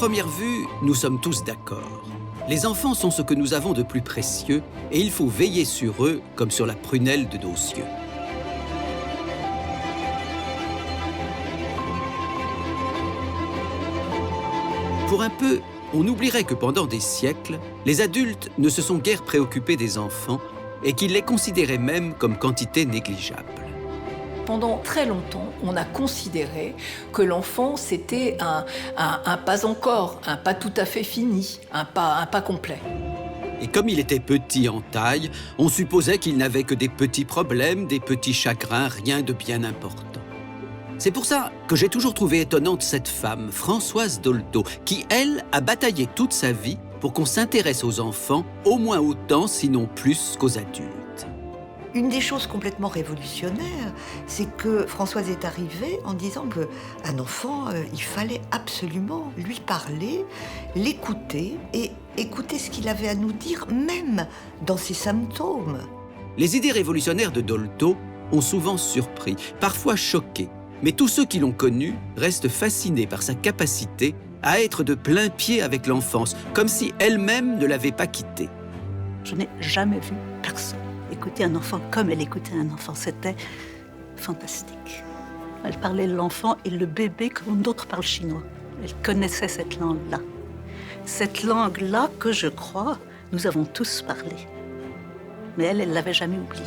première vue, nous sommes tous d'accord. Les enfants sont ce que nous avons de plus précieux et il faut veiller sur eux comme sur la prunelle de nos yeux. Pour un peu, on oublierait que pendant des siècles, les adultes ne se sont guère préoccupés des enfants et qu'ils les considéraient même comme quantité négligeable. Pendant très longtemps, on a considéré que l'enfant, c'était un pas encore, un pas tout à fait fini, un pas complet. Et comme il était petit en taille, on supposait qu'il n'avait que des petits problèmes, des petits chagrins, rien de bien important. C'est pour ça que j'ai toujours trouvé étonnante cette femme, Françoise Dolto, qui, elle, a bataillé toute sa vie pour qu'on s'intéresse aux enfants au moins autant, sinon plus, qu'aux adultes. Une des choses complètement révolutionnaires, c'est que Françoise est arrivée en disant qu'un enfant, il fallait absolument lui parler, l'écouter et écouter ce qu'il avait à nous dire, même dans ses symptômes. Les idées révolutionnaires de Dolto ont souvent surpris, parfois choqué. Mais tous ceux qui l'ont connue restent fascinés par sa capacité à être de plein pied avec l'enfance, comme si elle-même ne l'avait pas quittée. Je n'ai jamais vu personne écouter un enfant comme elle écoutait un enfant. C'était fantastique. Elle parlait l'enfant et le bébé comme d'autres parlent chinois. Elle connaissait cette langue-là. Cette langue-là que je crois, nous avons tous parlé. Mais elle ne l'avait jamais oubliée.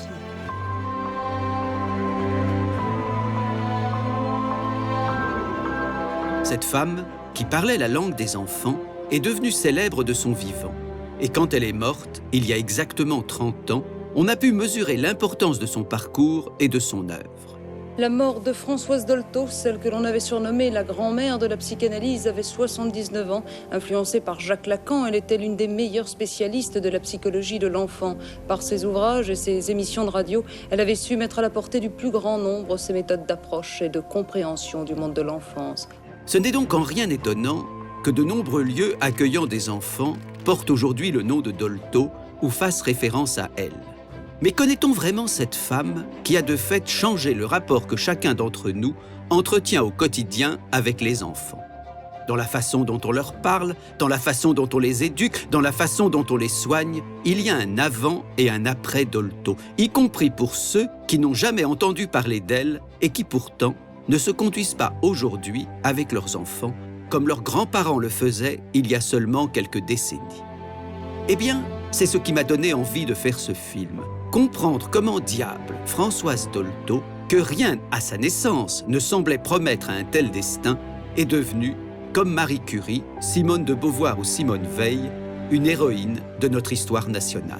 Cette femme, qui parlait la langue des enfants, est devenue célèbre de son vivant. Et quand elle est morte, il y a exactement 30 ans, on a pu mesurer l'importance de son parcours et de son œuvre. La mort de Françoise Dolto, celle que l'on avait surnommée la grand-mère de la psychanalyse, avait 79 ans. Influencée par Jacques Lacan, elle était l'une des meilleures spécialistes de la psychologie de l'enfant. Par ses ouvrages et ses émissions de radio, elle avait su mettre à la portée du plus grand nombre ses méthodes d'approche et de compréhension du monde de l'enfance. Ce n'est donc en rien étonnant que de nombreux lieux accueillant des enfants portent aujourd'hui le nom de Dolto ou fassent référence à elle. Mais connaît-on vraiment cette femme qui a de fait changé le rapport que chacun d'entre nous entretient au quotidien avec les enfants? Dans la façon dont on leur parle, dans la façon dont on les éduque, dans la façon dont on les soigne, il y a un avant et un après Dolto, y compris pour ceux qui n'ont jamais entendu parler d'elle et qui pourtant ne se conduisent pas aujourd'hui avec leurs enfants comme leurs grands-parents le faisaient il y a seulement quelques décennies. Eh bien, c'est ce qui m'a donné envie de faire ce film. Comprendre comment diable Françoise Dolto, que rien à sa naissance ne semblait promettre à un tel destin, est devenue, comme Marie Curie, Simone de Beauvoir ou Simone Veil, une héroïne de notre histoire nationale.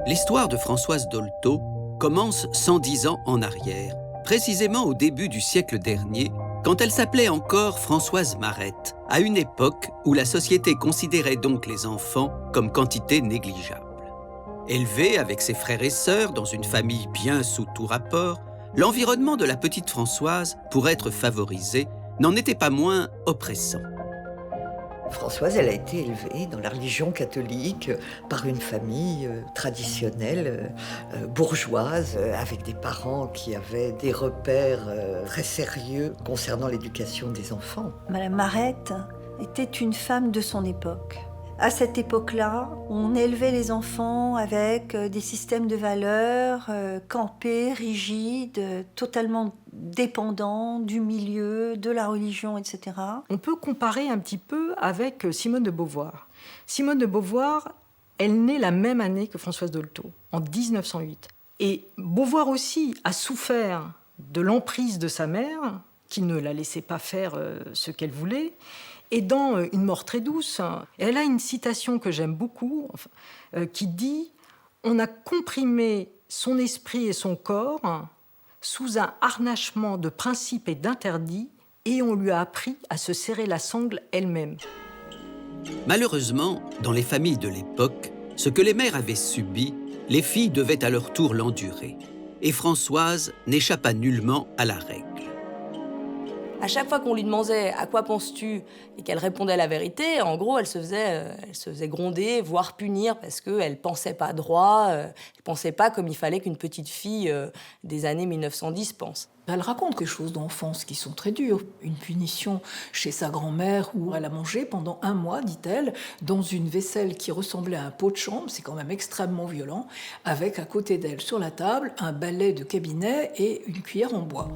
L'histoire de Françoise Dolto commence 110 ans en arrière, précisément au début du siècle dernier, quand elle s'appelait encore Françoise Marette, à une époque où la société considérait donc les enfants comme quantité négligeable. Élevée avec ses frères et sœurs dans une famille bien sous tout rapport, l'environnement de la petite Françoise, pour être favorisé, n'en était pas moins oppressant. Françoise, elle a été élevée dans la religion catholique par une famille traditionnelle, bourgeoise, avec des parents qui avaient des repères très sérieux concernant l'éducation des enfants. Madame Marette était une femme de son époque. À cette époque-là, on élevait les enfants avec des systèmes de valeurs campés, rigides, totalement dépendants du milieu, de la religion, etc. On peut comparer un petit peu avec Simone de Beauvoir. Simone de Beauvoir, elle naît la même année que Françoise Dolto, en 1908. Et Beauvoir aussi a souffert de l'emprise de sa mère, qui ne la laissait pas faire ce qu'elle voulait. Et dans Une mort très douce, elle a une citation que j'aime beaucoup, qui dit « On a comprimé son esprit et son corps sous un harnachement de principes et d'interdits, et on lui a appris à se serrer la sangle elle-même. » Malheureusement, dans les familles de l'époque, ce que les mères avaient subi, les filles devaient à leur tour l'endurer. Et Françoise n'échappa nullement à la règle. À chaque fois qu'on lui demandait « à quoi penses-tu ?» et qu'elle répondait la vérité, en gros, elle se faisait gronder, voire punir, parce qu'elle pensait pas droit, elle pensait pas comme il fallait qu'une petite fille des années 1910 pense. Elle raconte des choses d'enfance qui sont très dures. Une punition chez sa grand-mère où elle a mangé pendant 1 mois, dit-elle, dans une vaisselle qui ressemblait à un pot de chambre, c'est quand même extrêmement violent, avec à côté d'elle sur la table un balai de cabinet et une cuillère en bois.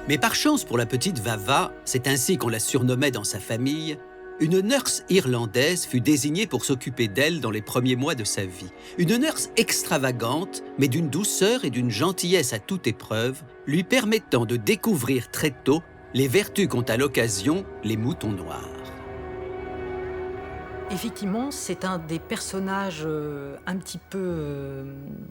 Mais par chance pour la petite Vava, c'est ainsi qu'on la surnommait dans sa famille, une nurse irlandaise fut désignée pour s'occuper d'elle dans les premiers mois de sa vie. Une nurse extravagante, mais d'une douceur et d'une gentillesse à toute épreuve, lui permettant de découvrir très tôt les vertus qu'ont à l'occasion les moutons noirs. Effectivement, c'est un des personnages un petit peu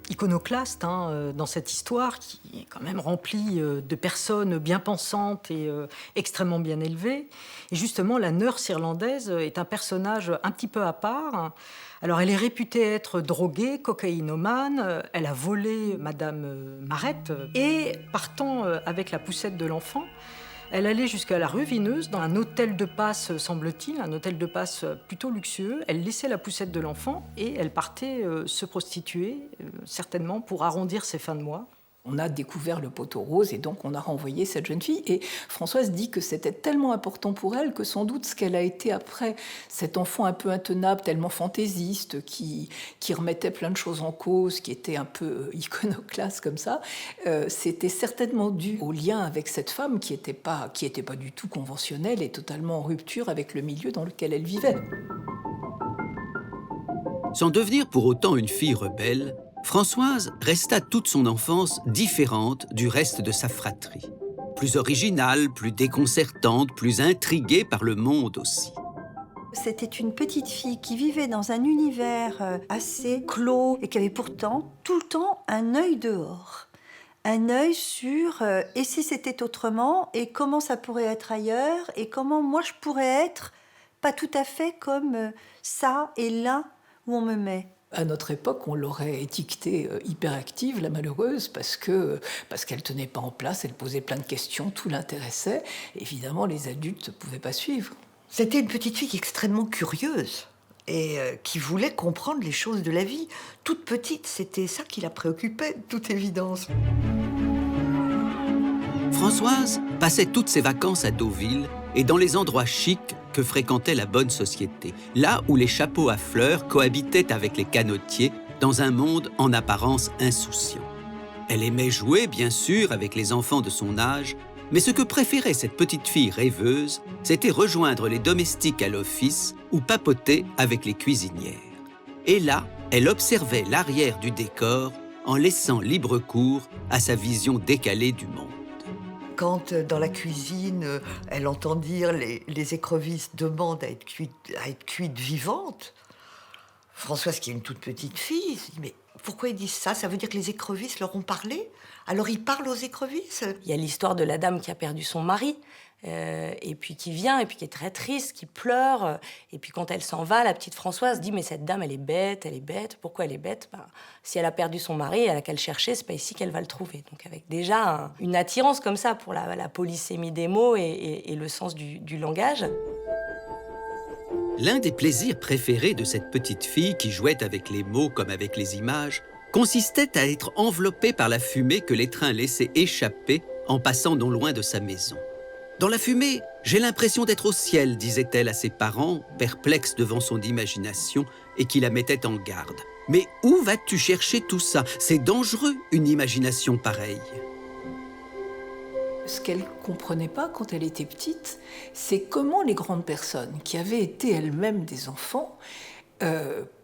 iconoclastes dans cette histoire, qui est quand même remplie de personnes bien pensantes et extrêmement bien élevées. Et justement, la nurse irlandaise est un personnage un petit peu à part. Alors, elle est réputée être droguée, cocaïnomane, elle a volé Madame Marette, et partant avec la poussette de l'enfant, elle allait jusqu'à la rue Vineuse, dans un hôtel de passe, semble-t-il, un hôtel de passe plutôt luxueux. Elle laissait la poussette de l'enfant et elle partait se prostituer, certainement pour arrondir ses fins de mois. On a découvert le poteau rose et donc on a renvoyé cette jeune fille. Et Françoise dit que c'était tellement important pour elle que sans doute ce qu'elle a été après, cet enfant un peu intenable, tellement fantaisiste, qui remettait plein de choses en cause, qui était un peu iconoclaste comme ça, c'était certainement dû au lien avec cette femme qui était pas du tout conventionnelle et totalement en rupture avec le milieu dans lequel elle vivait. Sans devenir pour autant une fille rebelle, Françoise resta toute son enfance différente du reste de sa fratrie. Plus originale, plus déconcertante, plus intriguée par le monde aussi. C'était une petite fille qui vivait dans un univers assez clos et qui avait pourtant tout le temps un œil dehors. Un œil sur et si c'était autrement et comment ça pourrait être ailleurs et comment moi je pourrais être pas tout à fait comme ça et là où on me met. À notre époque, on l'aurait étiquetée hyperactive, la malheureuse, parce qu'elle tenait pas en place, elle posait plein de questions, tout l'intéressait. Évidemment, les adultes ne pouvaient pas suivre. C'était une petite fille extrêmement curieuse et qui voulait comprendre les choses de la vie. Toute petite, c'était ça qui la préoccupait, de toute évidence. Françoise passait toutes ses vacances à Deauville et dans les endroits chics que fréquentait la bonne société, là où les chapeaux à fleurs cohabitaient avec les canotiers dans un monde en apparence insouciant. Elle aimait jouer, bien sûr, avec les enfants de son âge, mais ce que préférait cette petite fille rêveuse, c'était rejoindre les domestiques à l'office ou papoter avec les cuisinières. Et là, elle observait l'arrière du décor en laissant libre cours à sa vision décalée du monde. Quand, dans la cuisine, elle entend dire les écrevisses demandent à être cuites vivantes, Françoise, qui est une toute petite fille, se dit « Mais pourquoi ils disent ça ? Ça veut dire que les écrevisses leur ont parlé ? Alors ils parlent aux écrevisses ?» Il y a l'histoire de la dame qui a perdu son mari, et puis qui vient, et puis qui est très triste, qui pleure. Et puis quand elle s'en va, la petite Françoise dit « Mais cette dame, elle est bête. Pourquoi elle est bête ? Si elle a perdu son mari, elle a qu'à le chercher, c'est pas ici qu'elle va le trouver. » Donc avec déjà une attirance comme ça pour la polysémie des mots et le sens du langage. L'un des plaisirs préférés de cette petite fille qui jouait avec les mots comme avec les images consistait à être enveloppée par la fumée que les trains laissaient échapper en passant non loin de sa maison. Dans la fumée, j'ai l'impression d'être au ciel, disait-elle à ses parents, perplexes devant son imagination et qui la mettaient en garde. Mais où vas-tu chercher tout ça ? C'est dangereux, une imagination pareille. Ce qu'elle ne comprenait pas quand elle était petite, c'est comment les grandes personnes qui avaient été elles-mêmes des enfants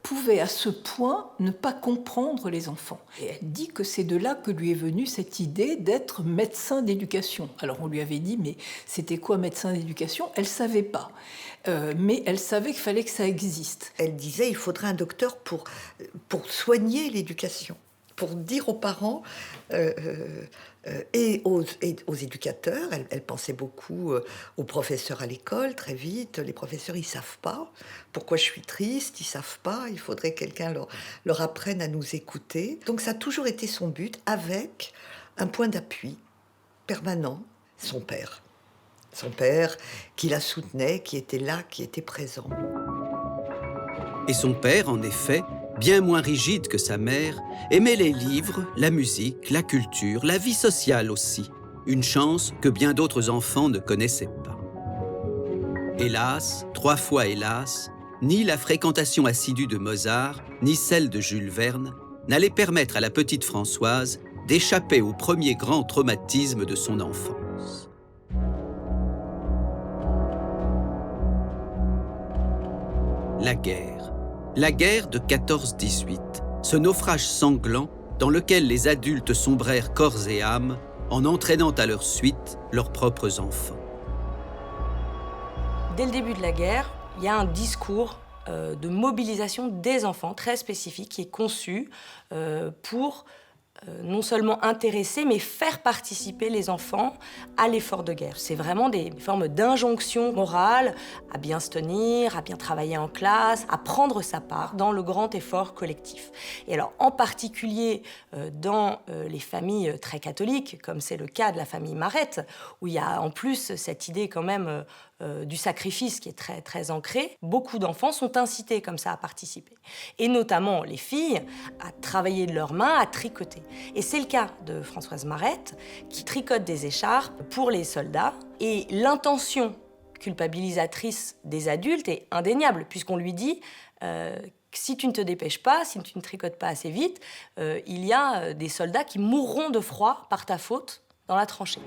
pouvaient à ce point ne pas comprendre les enfants. Et elle dit que c'est de là que lui est venue cette idée d'être médecin d'éducation. Alors on lui avait dit, mais c'était quoi médecin d'éducation ? Elle ne savait pas. Mais elle savait qu'il fallait que ça existe. Elle disait il faudrait un docteur pour soigner l'éducation, pour dire aux parents et aux éducateurs. Elle pensait beaucoup aux professeurs à l'école, très vite. Les professeurs, ils ne savent pas pourquoi je suis triste, ils ne savent pas. Il faudrait que quelqu'un leur apprenne à nous écouter. Donc ça a toujours été son but, avec un point d'appui permanent. son père. Son père qui la soutenait, qui était là, qui était présent. Et son père, en effet, bien moins rigide que sa mère, aimait les livres, la musique, la culture, la vie sociale aussi. Une chance que bien d'autres enfants ne connaissaient pas. Hélas, 3 fois hélas, ni la fréquentation assidue de Mozart, ni celle de Jules Verne n'allaient permettre à la petite Françoise d'échapper au premier grand traumatisme de son enfance. La guerre de 14-18, ce naufrage sanglant dans lequel les adultes sombrèrent corps et âme en entraînant à leur suite leurs propres enfants. Dès le début de la guerre, il y a un discours de mobilisation des enfants très spécifique qui est conçu pour non seulement intéresser, mais faire participer les enfants à l'effort de guerre. C'est vraiment des formes d'injonction morale à bien se tenir, à bien travailler en classe, à prendre sa part dans le grand effort collectif. Et alors, en particulier dans les familles très catholiques, comme c'est le cas de la famille Marette, où il y a en plus cette idée quand même du sacrifice qui est très, très ancré, beaucoup d'enfants sont incités comme ça à participer. Et notamment les filles à travailler de leurs mains, à tricoter. Et c'est le cas de Françoise Marette, qui tricote des écharpes pour les soldats. Et l'intention culpabilisatrice des adultes est indéniable, puisqu'on lui dit si tu ne te dépêches pas, si tu ne tricotes pas assez vite, il y a des soldats qui mourront de froid par ta faute dans la tranchée.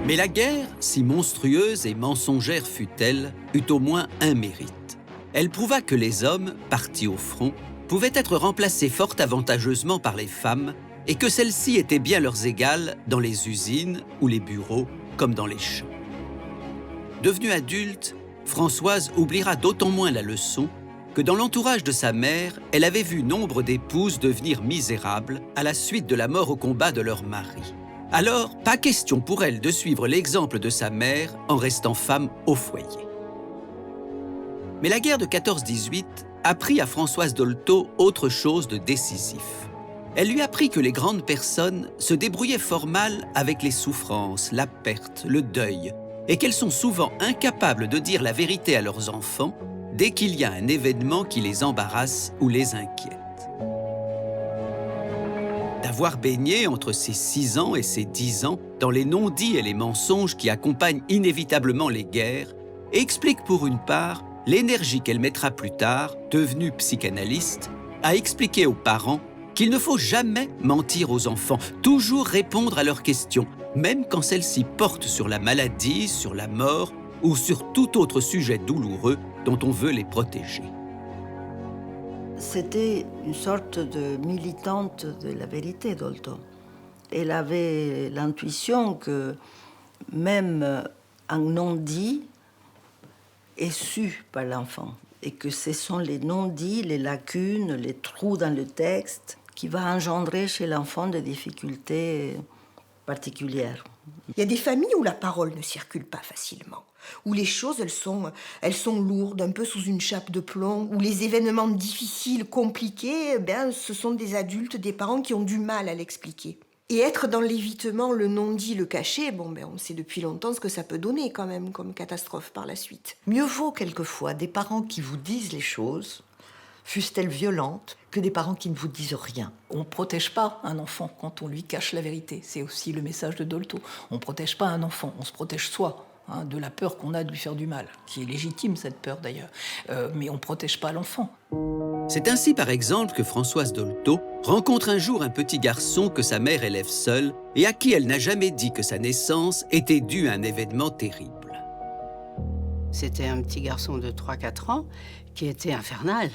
Mais la guerre, si monstrueuse et mensongère fut-elle, eut au moins un mérite. Elle prouva que les hommes, partis au front, pouvaient être remplacés fort avantageusement par les femmes et que celles-ci étaient bien leurs égales dans les usines ou les bureaux comme dans les champs. Devenue adulte, Françoise oubliera d'autant moins la leçon que dans l'entourage de sa mère, elle avait vu nombre d'épouses devenir misérables à la suite de la mort au combat de leur mari. Alors, pas question pour elle de suivre l'exemple de sa mère en restant femme au foyer. Mais la guerre de 14-18 apprit à Françoise Dolto autre chose de décisif. Elle lui apprit que les grandes personnes se débrouillaient fort mal avec les souffrances, la perte, le deuil, et qu'elles sont souvent incapables de dire la vérité à leurs enfants dès qu'il y a un événement qui les embarrasse ou les inquiète. D'avoir baigné entre ses 6 ans et ses 10 ans dans les non-dits et les mensonges qui accompagnent inévitablement les guerres, explique pour une part l'énergie qu'elle mettra plus tard, devenue psychanalyste, à expliquer aux parents qu'il ne faut jamais mentir aux enfants, toujours répondre à leurs questions, même quand celles-ci portent sur la maladie, sur la mort ou sur tout autre sujet douloureux dont on veut les protéger. C'était une sorte de militante de la vérité, Dolto. Elle avait l'intuition que même un non-dit est su par l'enfant et que ce sont les non-dits, les lacunes, les trous dans le texte qui vont engendrer chez l'enfant des difficultés particulières. Il y a des familles où la parole ne circule pas facilement, où les choses elles sont lourdes, un peu sous une chape de plomb, où les événements difficiles, compliqués, ce sont des adultes, des parents qui ont du mal à l'expliquer. Et être dans l'évitement, le non-dit, le caché, on sait depuis longtemps ce que ça peut donner quand même comme catastrophe par la suite. Mieux vaut quelquefois des parents qui vous disent les choses, fussent-elles violentes, que des parents qui ne vous disent rien. On ne protège pas un enfant quand on lui cache la vérité. C'est aussi le message de Dolto. On ne protège pas un enfant, on se protège soi, de la peur qu'on a de lui faire du mal, qui est légitime cette peur d'ailleurs. Mais on ne protège pas l'enfant. C'est ainsi par exemple que Françoise Dolto rencontre un jour un petit garçon que sa mère élève seule et à qui elle n'a jamais dit que sa naissance était due à un événement terrible. C'était un petit garçon de 3-4 ans qui était infernal,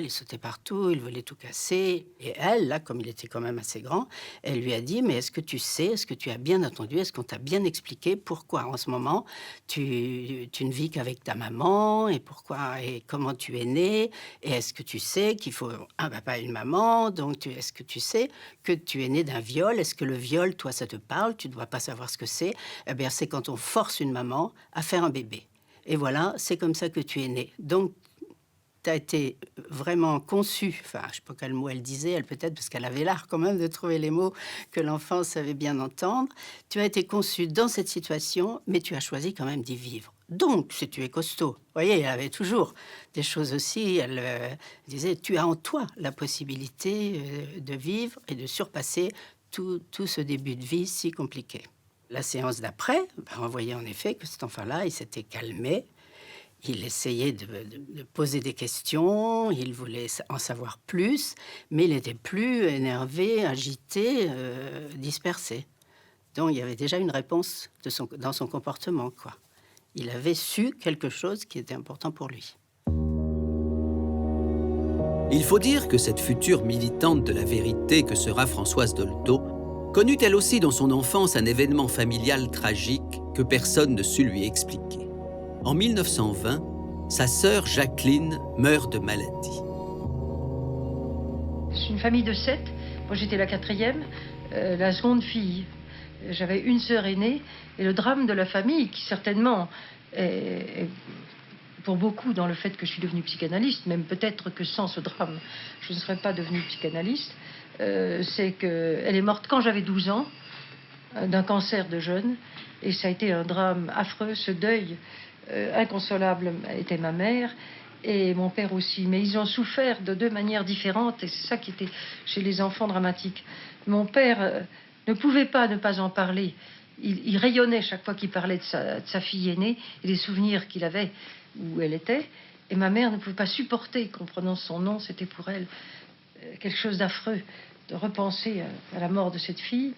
il sautait partout, il voulait tout casser. Et elle, là, comme il était quand même assez grand, elle lui a dit « Mais est-ce que tu sais, est-ce que tu as bien entendu, est-ce qu'on t'a bien expliqué pourquoi en ce moment tu ne vis qu'avec ta maman et pourquoi et comment tu es né et est-ce que tu sais qu'il faut un papa et une maman, donc est-ce que tu sais que tu es né d'un viol, est-ce que le viol, toi, ça te parle, tu ne dois pas savoir ce que c'est. Eh bien, c'est quand on force une maman à faire un bébé. Et voilà, c'est comme ça que tu es né. Donc, tu as été vraiment conçue, enfin, je ne sais pas quel mot elle disait, elle peut-être, parce qu'elle avait l'art quand même de trouver les mots que l'enfant savait bien entendre. Tu as été conçue dans cette situation, mais tu as choisi quand même d'y vivre. Donc, si tu es costaud, vous voyez, elle avait toujours des choses aussi, elle disait, tu as en toi la possibilité de vivre et de surpasser tout ce début de vie si compliqué. La séance d'après, on voyait en effet que cet enfant-là, il s'était calmé. Il essayait de poser des questions, il voulait en savoir plus, mais il n'était plus énervé, agité, dispersé. Donc il y avait déjà une réponse dans son comportement, quoi. Il avait su quelque chose qui était important pour lui. Il faut dire que cette future militante de la vérité que sera Françoise Dolto connut elle aussi dans son enfance un événement familial tragique que personne ne sut lui expliquer. En 1920, sa sœur Jacqueline meurt de maladie. C'est une famille de 7. Moi, j'étais la 4e, la seconde fille. J'avais une sœur aînée. Et le drame de la famille, qui certainement est pour beaucoup dans le fait que je suis devenue psychanalyste, même peut-être que sans ce drame, je ne serais pas devenue psychanalyste, c'est qu'elle est morte quand j'avais 12 ans, d'un cancer de jeune. Et ça a été un drame affreux, ce deuil inconsolable était ma mère et mon père aussi. Mais ils ont souffert de 2 manières différentes et c'est ça qui était chez les enfants dramatique. Mon père ne pouvait pas ne pas en parler. Il rayonnait chaque fois qu'il parlait de sa fille aînée et des souvenirs qu'il avait où elle était. Et ma mère ne pouvait pas supporter qu'en prononce son nom, c'était pour elle quelque chose d'affreux de repenser à la mort de cette fille.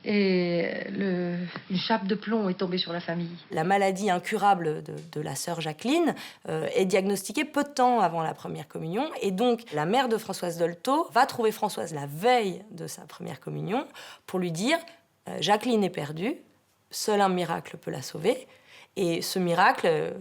Et une chape de plomb est tombée sur la famille. La maladie incurable de la sœur Jacqueline est diagnostiquée peu de temps avant la première communion. Et donc, la mère de Françoise Dolto va trouver Françoise la veille de sa première communion pour lui dire « Jacqueline est perdue, seul un miracle peut la sauver. Et ce miracle,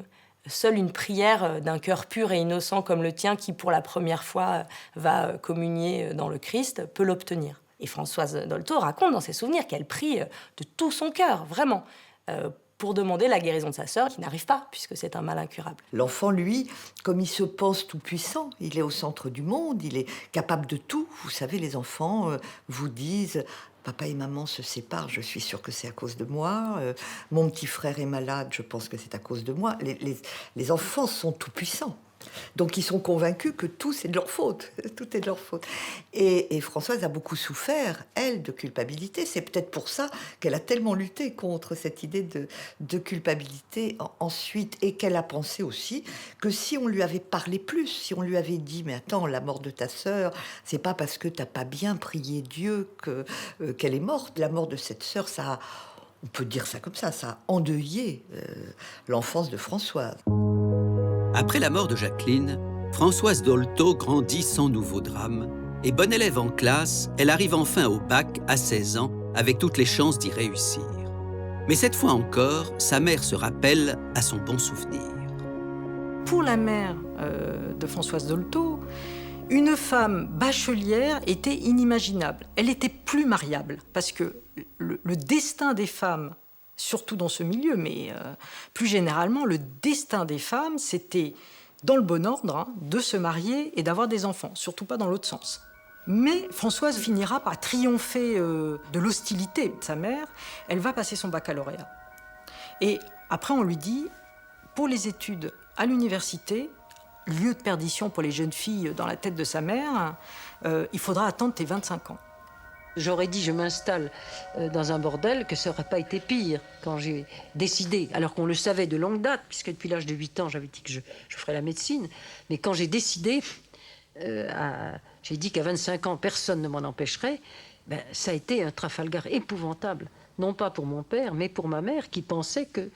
seule une prière d'un cœur pur et innocent comme le tien qui, pour la première fois, va communier dans le Christ, peut l'obtenir. » Et Françoise Dolto raconte dans ses souvenirs qu'elle prie de tout son cœur, vraiment, pour demander la guérison de sa sœur, qui n'arrive pas, puisque c'est un mal incurable. L'enfant, lui, comme il se pense tout-puissant, il est au centre du monde, il est capable de tout. Vous savez, les enfants vous disent « Papa et maman se séparent, je suis sûre que c'est à cause de moi. Mon petit frère est malade, je pense que c'est à cause de moi. » Les enfants sont tout-puissants. Donc ils sont convaincus que tout c'est de leur faute, tout est de leur faute. Et Françoise a beaucoup souffert, elle, de culpabilité. C'est peut-être pour ça qu'elle a tellement lutté contre cette idée de culpabilité ensuite, et qu'elle a pensé aussi que si on lui avait parlé plus, si on lui avait dit « Mais attends, la mort de ta sœur, c'est pas parce que t'as pas bien prié Dieu qu'elle est morte. La mort de cette sœur, ça a, on peut dire ça comme ça a endeuillé l'enfance de Françoise. » Après la mort de Jacqueline, Françoise Dolto grandit sans nouveau drame et bonne élève en classe, elle arrive enfin au bac à 16 ans avec toutes les chances d'y réussir. Mais cette fois encore, sa mère se rappelle à son bon souvenir. Pour la mère de Françoise Dolto, une femme bachelière était inimaginable. Elle n'était plus mariable parce que le destin des femmes, surtout dans ce milieu, mais plus généralement, le destin des femmes, c'était, dans le bon ordre, de se marier et d'avoir des enfants, surtout pas dans l'autre sens. Mais Françoise finira par triompher de l'hostilité de sa mère. Elle va passer son baccalauréat. Et après, on lui dit, pour les études à l'université, lieu de perdition pour les jeunes filles dans la tête de sa mère, il faudra attendre tes 25 ans. J'aurais dit je m'installe dans un bordel, que ça n'aurait pas été pire quand j'ai décidé, alors qu'on le savait de longue date, puisque depuis l'âge de 8 ans, j'avais dit que je ferais la médecine. Mais quand j'ai décidé, j'ai dit qu'à 25 ans, personne ne m'en empêcherait, ça a été un Trafalgar épouvantable. Non pas pour mon père, mais pour ma mère, qui pensait que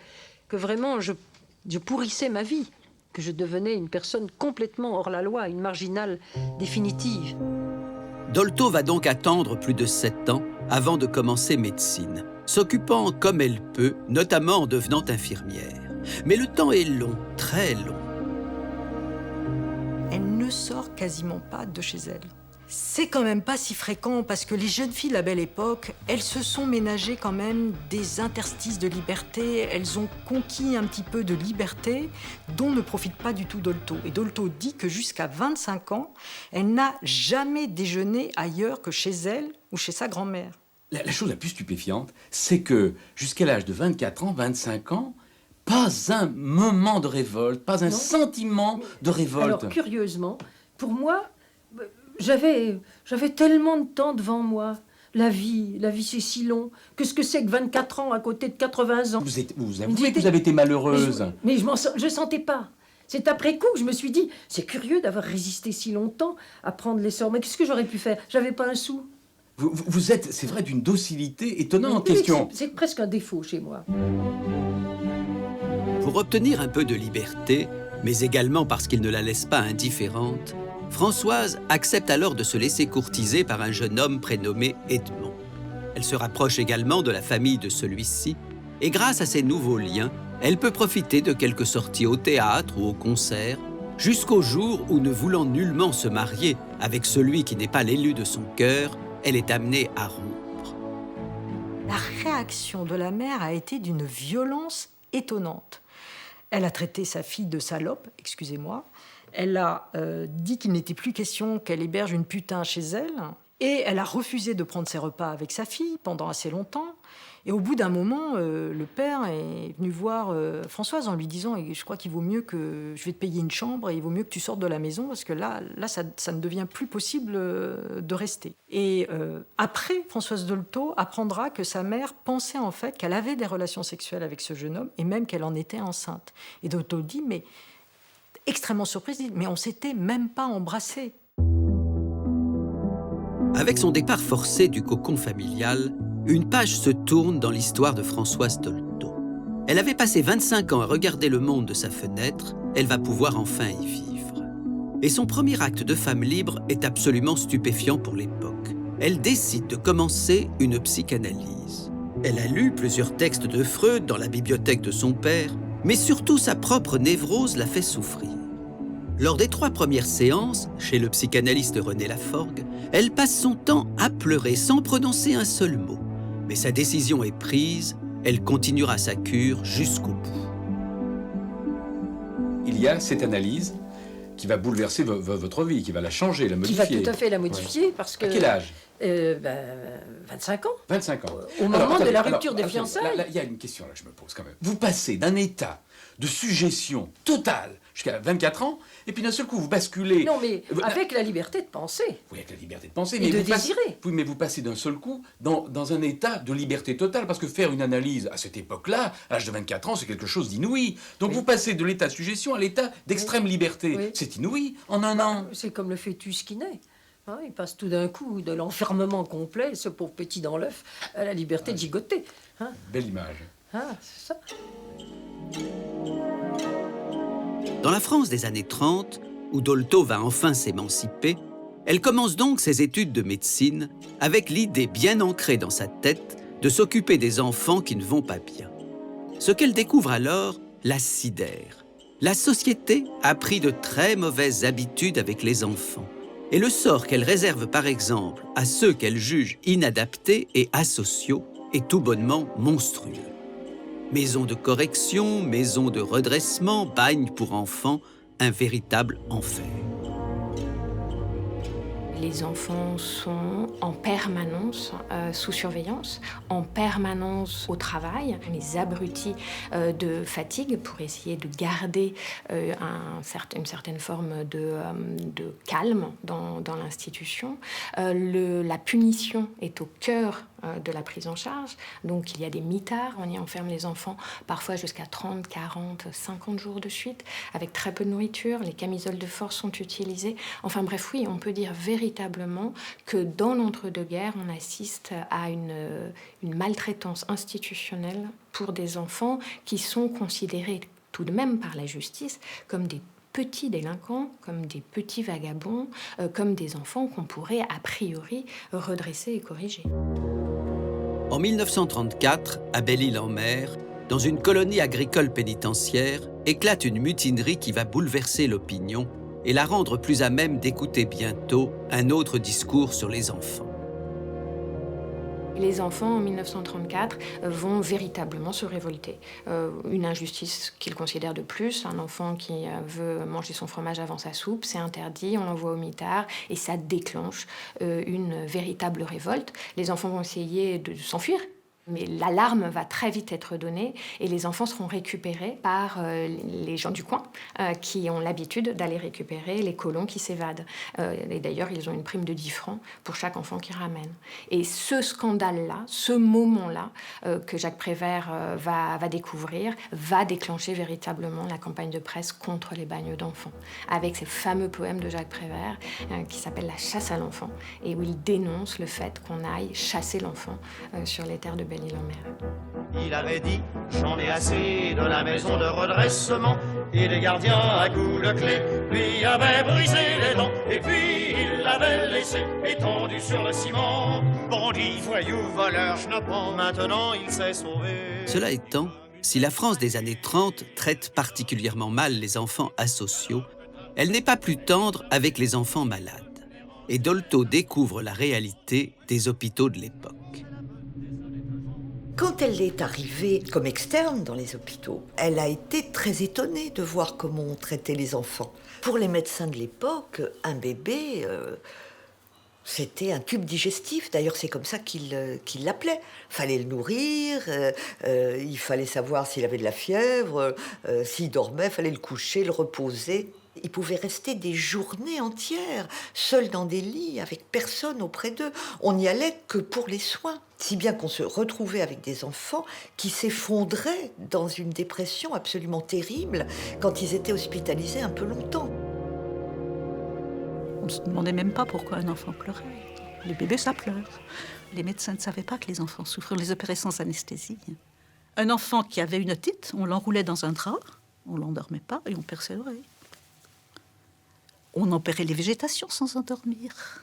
vraiment je pourrissais ma vie, que je devenais une personne complètement hors la loi, une marginale définitive. Dolto va donc attendre plus de 7 ans avant de commencer médecine, s'occupant comme elle peut, notamment en devenant infirmière. Mais le temps est long, très long. Elle ne sort quasiment pas de chez elle. C'est quand même pas si fréquent parce que les jeunes filles de la Belle Époque, elles se sont ménagées quand même des interstices de liberté, elles ont conquis un petit peu de liberté dont ne profite pas du tout Dolto. Et Dolto dit que jusqu'à 25 ans, elle n'a jamais déjeuné ailleurs que chez elle ou chez sa grand-mère. La chose la plus stupéfiante, c'est que jusqu'à l'âge de 24 ans, 25 ans, pas un moment de révolte, pas un sentiment de révolte. Alors, curieusement, pour moi, j'avais tellement de temps devant moi. La vie c'est si long. Qu'est-ce que c'est que 24 ans à côté de 80 ans? Vous avouez que vous avez été malheureuse. Mais je sentais pas. C'est après coup que je me suis dit, c'est curieux d'avoir résisté si longtemps à prendre l'essor. Mais qu'est-ce que j'aurais pu faire? J'avais pas un sou. Vous êtes, c'est vrai, d'une docilité étonnante. Oui, question. C'est presque un défaut chez moi. Pour obtenir un peu de liberté, mais également parce qu'il ne la laisse pas indifférente, Françoise accepte alors de se laisser courtiser par un jeune homme prénommé Edmond. Elle se rapproche également de la famille de celui-ci, et grâce à ces nouveaux liens, elle peut profiter de quelques sorties au théâtre ou au concert, jusqu'au jour où, ne voulant nullement se marier avec celui qui n'est pas l'élu de son cœur, elle est amenée à rompre. La réaction de la mère a été d'une violence étonnante. Elle a traité sa fille de salope, excusez-moi. Elle a dit qu'il n'était plus question qu'elle héberge une putain chez elle. Et elle a refusé de prendre ses repas avec sa fille pendant assez longtemps. Et au bout d'un moment, le père est venu voir Françoise en lui disant « Je crois qu'il vaut mieux que je vais te payer une chambre et il vaut mieux que tu sortes de la maison parce que là ça ne devient plus possible de rester. » Et après, Françoise Dolto apprendra que sa mère pensait en fait qu'elle avait des relations sexuelles avec ce jeune homme et même qu'elle en était enceinte. Et Dolto dit « Mais extrêmement surprise, dit, mais on s'était même pas embrassé. » Avec son départ forcé du cocon familial, une page se tourne dans l'histoire de Françoise Dolto. Elle avait passé 25 ans à regarder le monde de sa fenêtre, elle va pouvoir enfin y vivre. Et son premier acte de femme libre est absolument stupéfiant pour l'époque. Elle décide de commencer une psychanalyse. Elle a lu plusieurs textes de Freud dans la bibliothèque de son père, mais surtout sa propre névrose la fait souffrir. Lors des 3 premières séances, chez le psychanalyste René Laforgue, elle passe son temps à pleurer sans prononcer un seul mot. Mais sa décision est prise, elle continuera sa cure jusqu'au bout. Il y a cette analyse qui va bouleverser votre vie, qui va la changer, la modifier. Qui va tout à fait la modifier, parce que... À quel âge 25 ans. 25 ans. Au moment de la rupture des fiançailles. Il y a une question là que je me pose quand même. Vous passez d'un état de suggestion totale jusqu'à 24 ans, et puis d'un seul coup vous basculez... Non, mais avec la liberté de penser. Oui, avec la liberté de penser. Et mais de vous désirer. Oui, mais vous passez d'un seul coup dans un état de liberté totale, parce que faire une analyse à cette époque-là, à l'âge de 24 ans, c'est quelque chose d'inouï. Donc vous passez de l'état de suggestion à l'état d'extrême liberté. Oui. C'est inouï, en un an. C'est comme le fœtus qui naît. Hein, il passe tout d'un coup de l'enfermement complet, ce pauvre petit dans l'œuf, à la liberté de gigoter. Hein. Belle image. Ah, c'est ça. Dans la France des années 30, où Dolto va enfin s'émanciper, elle commence donc ses études de médecine avec l'idée bien ancrée dans sa tête de s'occuper des enfants qui ne vont pas bien. Ce qu'elle découvre alors la sidère. La société a pris de très mauvaises habitudes avec les enfants. Et le sort qu'elle réserve par exemple à ceux qu'elle juge inadaptés et asociaux est tout bonnement monstrueux. Maison de correction, maison de redressement, bagne pour enfants, un véritable enfer. Les enfants sont en permanence sous surveillance, en permanence au travail. On les abrutit de fatigue pour essayer de garder une certaine forme de calme dans l'institution. La punition est au cœur de la prise en charge. Donc il y a des mitards, on y enferme les enfants parfois jusqu'à 30, 40, 50 jours de suite, avec très peu de nourriture. Les camisoles de force sont utilisées. Enfin bref, oui, on peut dire véritablement que dans l'entre-deux-guerres, on assiste à une maltraitance institutionnelle pour des enfants qui sont considérés tout de même par la justice comme des petits délinquants, comme des petits vagabonds, comme des enfants qu'on pourrait a priori redresser et corriger. En 1934, à Belle-Île-en-Mer, dans une colonie agricole pénitentiaire, éclate une mutinerie qui va bouleverser l'opinion et la rendre plus à même d'écouter bientôt un autre discours sur les enfants. Les enfants, en 1934, vont véritablement se révolter. Une injustice qu'ils considèrent de plus, un enfant qui veut manger son fromage avant sa soupe, c'est interdit, on l'envoie au mitard, et ça déclenche une véritable révolte. Les enfants vont essayer de s'enfuir. Mais l'alarme va très vite être donnée et les enfants seront récupérés par les gens du coin qui ont l'habitude d'aller récupérer les colons qui s'évadent. Et d'ailleurs, ils ont une prime de 10 francs pour chaque enfant qu'ils ramènent. Et ce scandale-là, ce moment-là que Jacques Prévert va découvrir, va déclencher véritablement la campagne de presse contre les bagnes d'enfants, avec ces fameux poèmes de Jacques Prévert qui s'appellent La chasse à l'enfant, et où il dénonce le fait qu'on aille chasser l'enfant sur les terres de Belle-Île-en-Mer. Il avait dit, j'en ai assez de la maison de redressement, et les gardiens à coups de clé lui avaient brisé les dents, et puis il l'avait laissé étendu sur le ciment. Bandit, voyou, voleur, schnappant, maintenant il s'est sauvé. Cela étant, si la France des années 30 traite particulièrement mal les enfants asociaux, elle n'est pas plus tendre avec les enfants malades. Et Dolto découvre la réalité des hôpitaux de l'époque. Quand elle est arrivée comme externe dans les hôpitaux, elle a été très étonnée de voir comment on traitait les enfants. Pour les médecins de l'époque, un bébé, c'était un tube digestif. D'ailleurs, c'est comme ça qu'ils l'appelaient. Il fallait le nourrir, il fallait savoir s'il avait de la fièvre, s'il dormait, il fallait le coucher, le reposer. Ils pouvaient rester des journées entières, seuls dans des lits, avec personne auprès d'eux. On n'y allait que pour les soins. Si bien qu'on se retrouvait avec des enfants qui s'effondraient dans une dépression absolument terrible quand ils étaient hospitalisés un peu longtemps. On ne se demandait même pas pourquoi un enfant pleurait. Les bébés, ça pleure. Les médecins ne savaient pas que les enfants souffrent. On les opérait sans anesthésie. Un enfant qui avait une otite, on l'enroulait dans un drap, on ne l'endormait pas et on perçait l'oreille. On opérait les végétations sans endormir.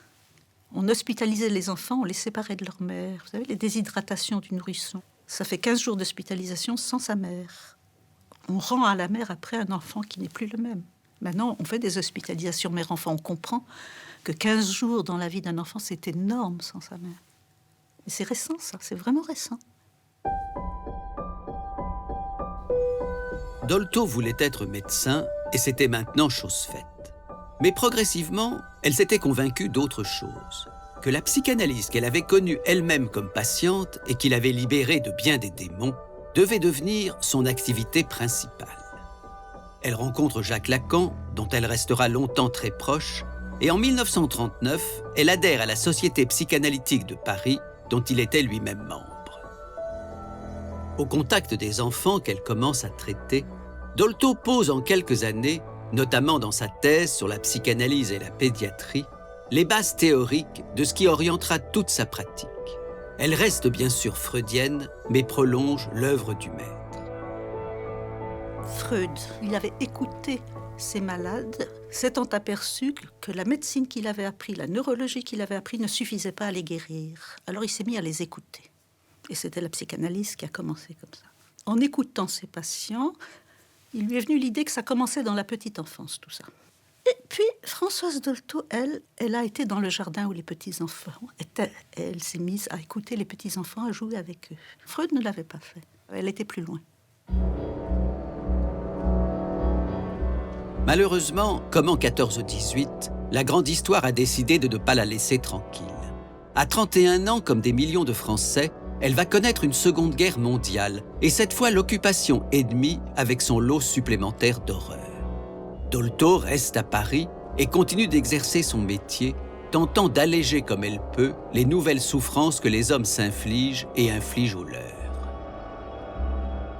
On hospitalisait les enfants, on les séparait de leur mère. Vous savez, les déshydratations du nourrisson. Ça fait 15 jours d'hospitalisation sans sa mère. On rend à la mère après un enfant qui n'est plus le même. Maintenant, on fait des hospitalisations mère-enfant. On comprend que 15 jours dans la vie d'un enfant, c'est énorme sans sa mère. Et c'est récent, ça. C'est vraiment récent. Dolto voulait être médecin et c'était maintenant chose faite. Mais progressivement, elle s'était convaincue d'autre chose, que la psychanalyse qu'elle avait connue elle-même comme patiente et qui l'avait libérée de bien des démons devait devenir son activité principale. Elle rencontre Jacques Lacan, dont elle restera longtemps très proche, et en 1939, elle adhère à la Société psychanalytique de Paris, dont il était lui-même membre. Au contact des enfants qu'elle commence à traiter, Dolto pose en quelques années, notamment dans sa thèse sur la psychanalyse et la pédiatrie, les bases théoriques de ce qui orientera toute sa pratique. Elle reste bien sûr freudienne, mais prolonge l'œuvre du maître. Freud, il avait écouté ces malades, s'étant aperçu que la médecine qu'il avait appris, la neurologie qu'il avait appris ne suffisait pas à les guérir. Alors il s'est mis à les écouter. Et c'était la psychanalyse qui a commencé comme ça. En écoutant ses patients, il lui est venu l'idée que ça commençait dans la petite enfance, tout ça. Et puis, Françoise Dolto, elle a été dans le jardin où les petits-enfants étaient. Elle s'est mise à écouter les petits-enfants, à jouer avec eux. Freud ne l'avait pas fait. Elle était plus loin. Malheureusement, comme en 14-18, la grande histoire a décidé de ne pas la laisser tranquille. À 31 ans, comme des millions de Français, elle va connaître une seconde guerre mondiale, et cette fois l'occupation ennemie avec son lot supplémentaire d'horreur. Dolto reste à Paris et continue d'exercer son métier, tentant d'alléger comme elle peut les nouvelles souffrances que les hommes s'infligent et infligent aux leurs.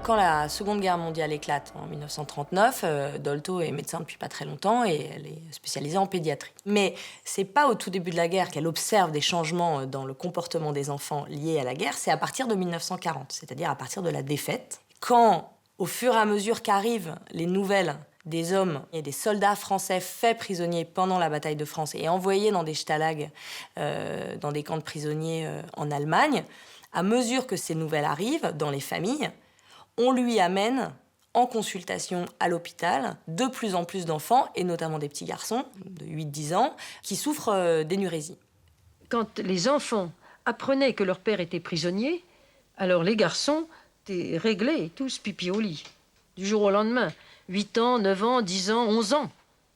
Quand la Seconde Guerre mondiale éclate en 1939, Dolto est médecin depuis pas très longtemps et elle est spécialisée en pédiatrie. Mais c'est pas au tout début de la guerre qu'elle observe des changements dans le comportement des enfants liés à la guerre, c'est à partir de 1940, c'est-à-dire à partir de la défaite. Quand, au fur et à mesure qu'arrivent les nouvelles des hommes et des soldats français faits prisonniers pendant la bataille de France et envoyés dans des stalags, dans des camps de prisonniers en Allemagne, à mesure que ces nouvelles arrivent dans les familles, on lui amène en consultation à l'hôpital de plus en plus d'enfants, et notamment des petits garçons de 8-10 ans, qui souffrent d'énurésie. Quand les enfants apprenaient que leur père était prisonnier, alors les garçons étaient réglés, tous pipi au lit, du jour au lendemain. 8 ans, 9 ans, 10 ans, 11 ans.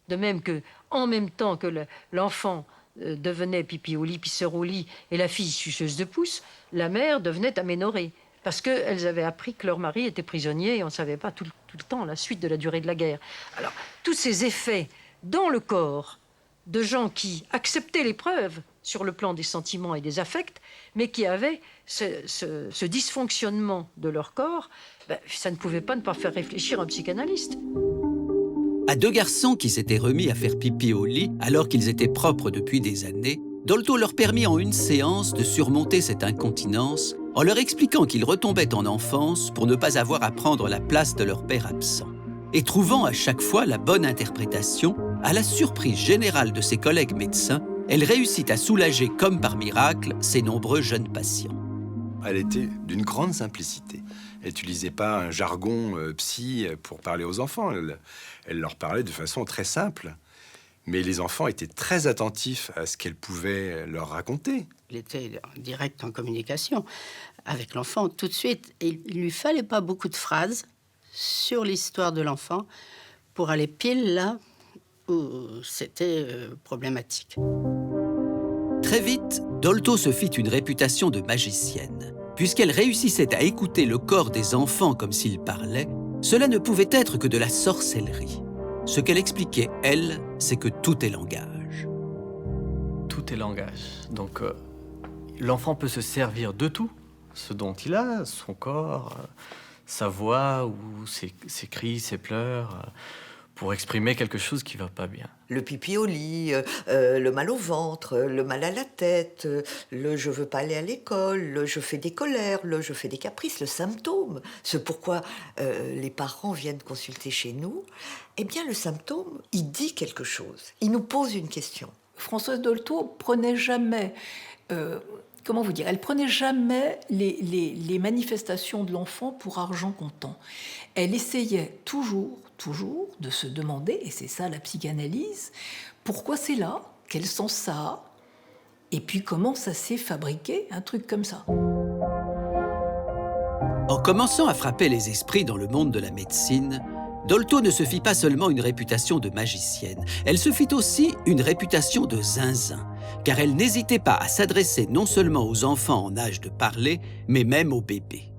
De même que, en même temps que l'enfant devenait pipi au lit, pisseur au lit, et la fille suceuse de pouce, la mère devenait aménorrhée. Parce qu'elles avaient appris que leur mari était prisonnier et on ne savait pas tout le temps la suite de la durée de la guerre. Alors, tous ces effets dans le corps de gens qui acceptaient l'épreuve sur le plan des sentiments et des affects, mais qui avaient ce dysfonctionnement de leur corps, ça ne pouvait pas ne pas faire réfléchir un psychanalyste. À 2 garçons qui s'étaient remis à faire pipi au lit alors qu'ils étaient propres depuis des années, Dolto leur permit en une séance de surmonter cette incontinence en leur expliquant qu'ils retombaient en enfance pour ne pas avoir à prendre la place de leur père absent. Et trouvant à chaque fois la bonne interprétation, à la surprise générale de ses collègues médecins, elle réussit à soulager comme par miracle ses nombreux jeunes patients. Elle était d'une grande simplicité. Elle n'utilisait pas un jargon psy pour parler aux enfants. Elle leur parlait de façon très simple. Mais les enfants étaient très attentifs à ce qu'elle pouvait leur raconter. Il était en direct en communication avec l'enfant tout de suite. Et il ne lui fallait pas beaucoup de phrases sur l'histoire de l'enfant pour aller pile là où c'était problématique. Très vite, Dolto se fit une réputation de magicienne. Puisqu'elle réussissait à écouter le corps des enfants comme s'ils parlaient, cela ne pouvait être que de la sorcellerie. Ce qu'elle expliquait, elle, c'est que tout est langage. Tout est langage. Donc, l'enfant peut se servir de tout, ce dont il a, son corps, sa voix, ou ses cris, ses pleurs, pour exprimer quelque chose qui va pas bien. Le pipi au lit, le mal au ventre, le mal à la tête, le je veux pas aller à l'école, le je fais des colères, le je fais des caprices, le symptôme. Ce pourquoi les parents viennent consulter chez nous. Eh bien, le symptôme, il dit quelque chose. Il nous pose une question. Françoise Dolto prenait jamais... comment vous dire, elle prenait jamais les manifestations de l'enfant pour argent comptant. Elle essayait toujours de se demander, et c'est ça la psychanalyse, pourquoi c'est là, quel sens ça a, et puis comment ça s'est fabriqué, un truc comme ça. En commençant à frapper les esprits dans le monde de la médecine, Dolto ne se fit pas seulement une réputation de magicienne, elle se fit aussi une réputation de zinzin, car elle n'hésitait pas à s'adresser non seulement aux enfants en âge de parler, mais même aux bébés.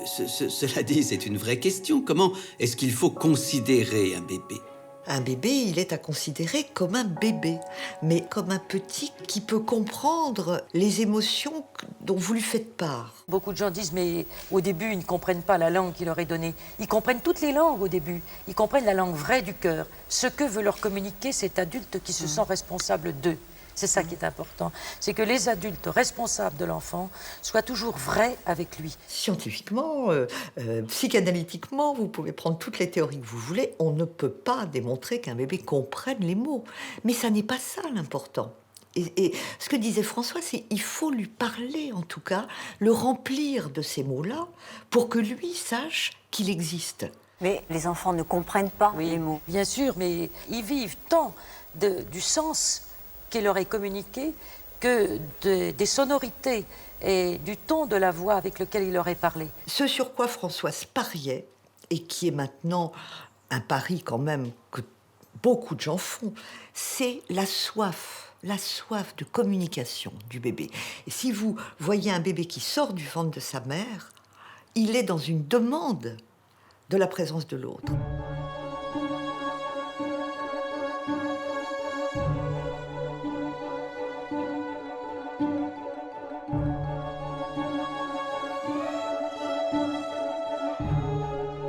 Cela dit, c'est une vraie question. Comment est-ce qu'il faut considérer un bébé ? Un bébé, il est à considérer comme un bébé, mais comme un petit qui peut comprendre les émotions dont vous lui faites part. Beaucoup de gens disent, mais au début, ils ne comprennent pas la langue qui leur est donnée. Ils comprennent toutes les langues au début. Ils comprennent la langue vraie du cœur. Ce que veut leur communiquer cet adulte qui se sent responsable d'eux. C'est ça qui est important. C'est que les adultes responsables de l'enfant soient toujours vrais avec lui. Scientifiquement, psychanalytiquement, vous pouvez prendre toutes les théories que vous voulez. On ne peut pas démontrer qu'un bébé comprenne les mots. Mais ça n'est pas ça l'important. Et ce que disait François, c'est qu'il faut lui parler, en tout cas, le remplir de ces mots-là pour que lui sache qu'il existe. Mais les enfants ne comprennent pas les mots. Bien sûr, mais ils vivent tant du sens qui leur est communiqué que des sonorités et du ton de la voix avec lequel il leur est parlé. Ce sur quoi Françoise pariait, et qui est maintenant un pari quand même que beaucoup de gens font, c'est la soif de communication du bébé. Et si vous voyez un bébé qui sort du ventre de sa mère, il est dans une demande de la présence de l'autre.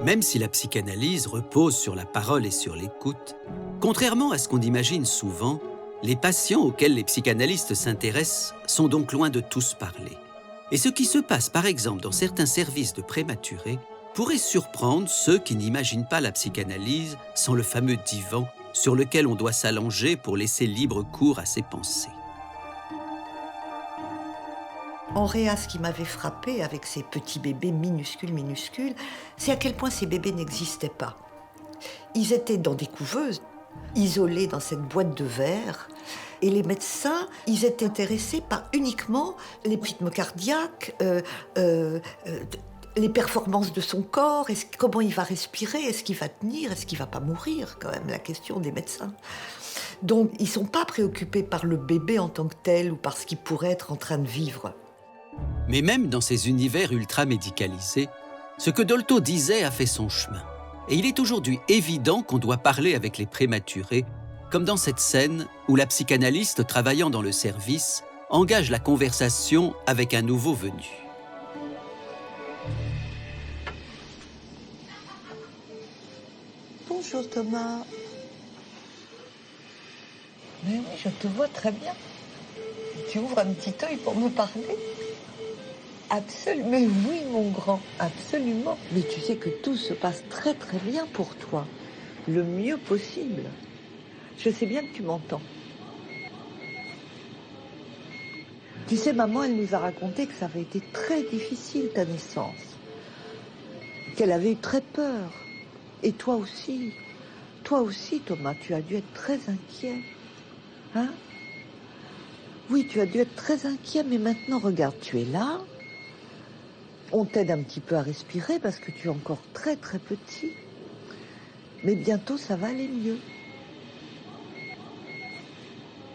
Même si la psychanalyse repose sur la parole et sur l'écoute, contrairement à ce qu'on imagine souvent, les patients auxquels les psychanalystes s'intéressent sont donc loin de tous parler. Et ce qui se passe par exemple dans certains services de prématurés pourrait surprendre ceux qui n'imaginent pas la psychanalyse sans le fameux divan sur lequel on doit s'allonger pour laisser libre cours à ses pensées. En réa, ce qui m'avait frappé avec ces petits bébés minuscules, c'est à quel point ces bébés n'existaient pas. Ils étaient dans des couveuses, isolés dans cette boîte de verre. Et les médecins, ils étaient intéressés par uniquement les rythmes cardiaques, les performances de son corps, comment il va respirer, est-ce qu'il va tenir, est-ce qu'il ne va pas mourir, quand même, la question des médecins. Donc, ils ne sont pas préoccupés par le bébé en tant que tel ou par ce qu'il pourrait être en train de vivre. Mais même dans ces univers ultra-médicalisés, ce que Dolto disait a fait son chemin. Et il est aujourd'hui évident qu'on doit parler avec les prématurés, comme dans cette scène où la psychanalyste travaillant dans le service engage la conversation avec un nouveau venu. Bonjour Thomas. Mais oui, je te vois très bien. Tu ouvres un petit œil pour me parler. Absolument, mais oui mon grand, absolument. Mais tu sais que tout se passe très très bien pour toi, le mieux possible. Je sais bien que tu m'entends. Tu sais, maman, elle nous a raconté que ça avait été très difficile ta naissance, qu'elle avait eu très peur. Et toi aussi, Thomas, tu as dû être très inquiet. Hein? Oui, tu as dû être très inquiet, mais maintenant, regarde, tu es là. On t'aide un petit peu à respirer parce que tu es encore très très petit. Mais bientôt, ça va aller mieux.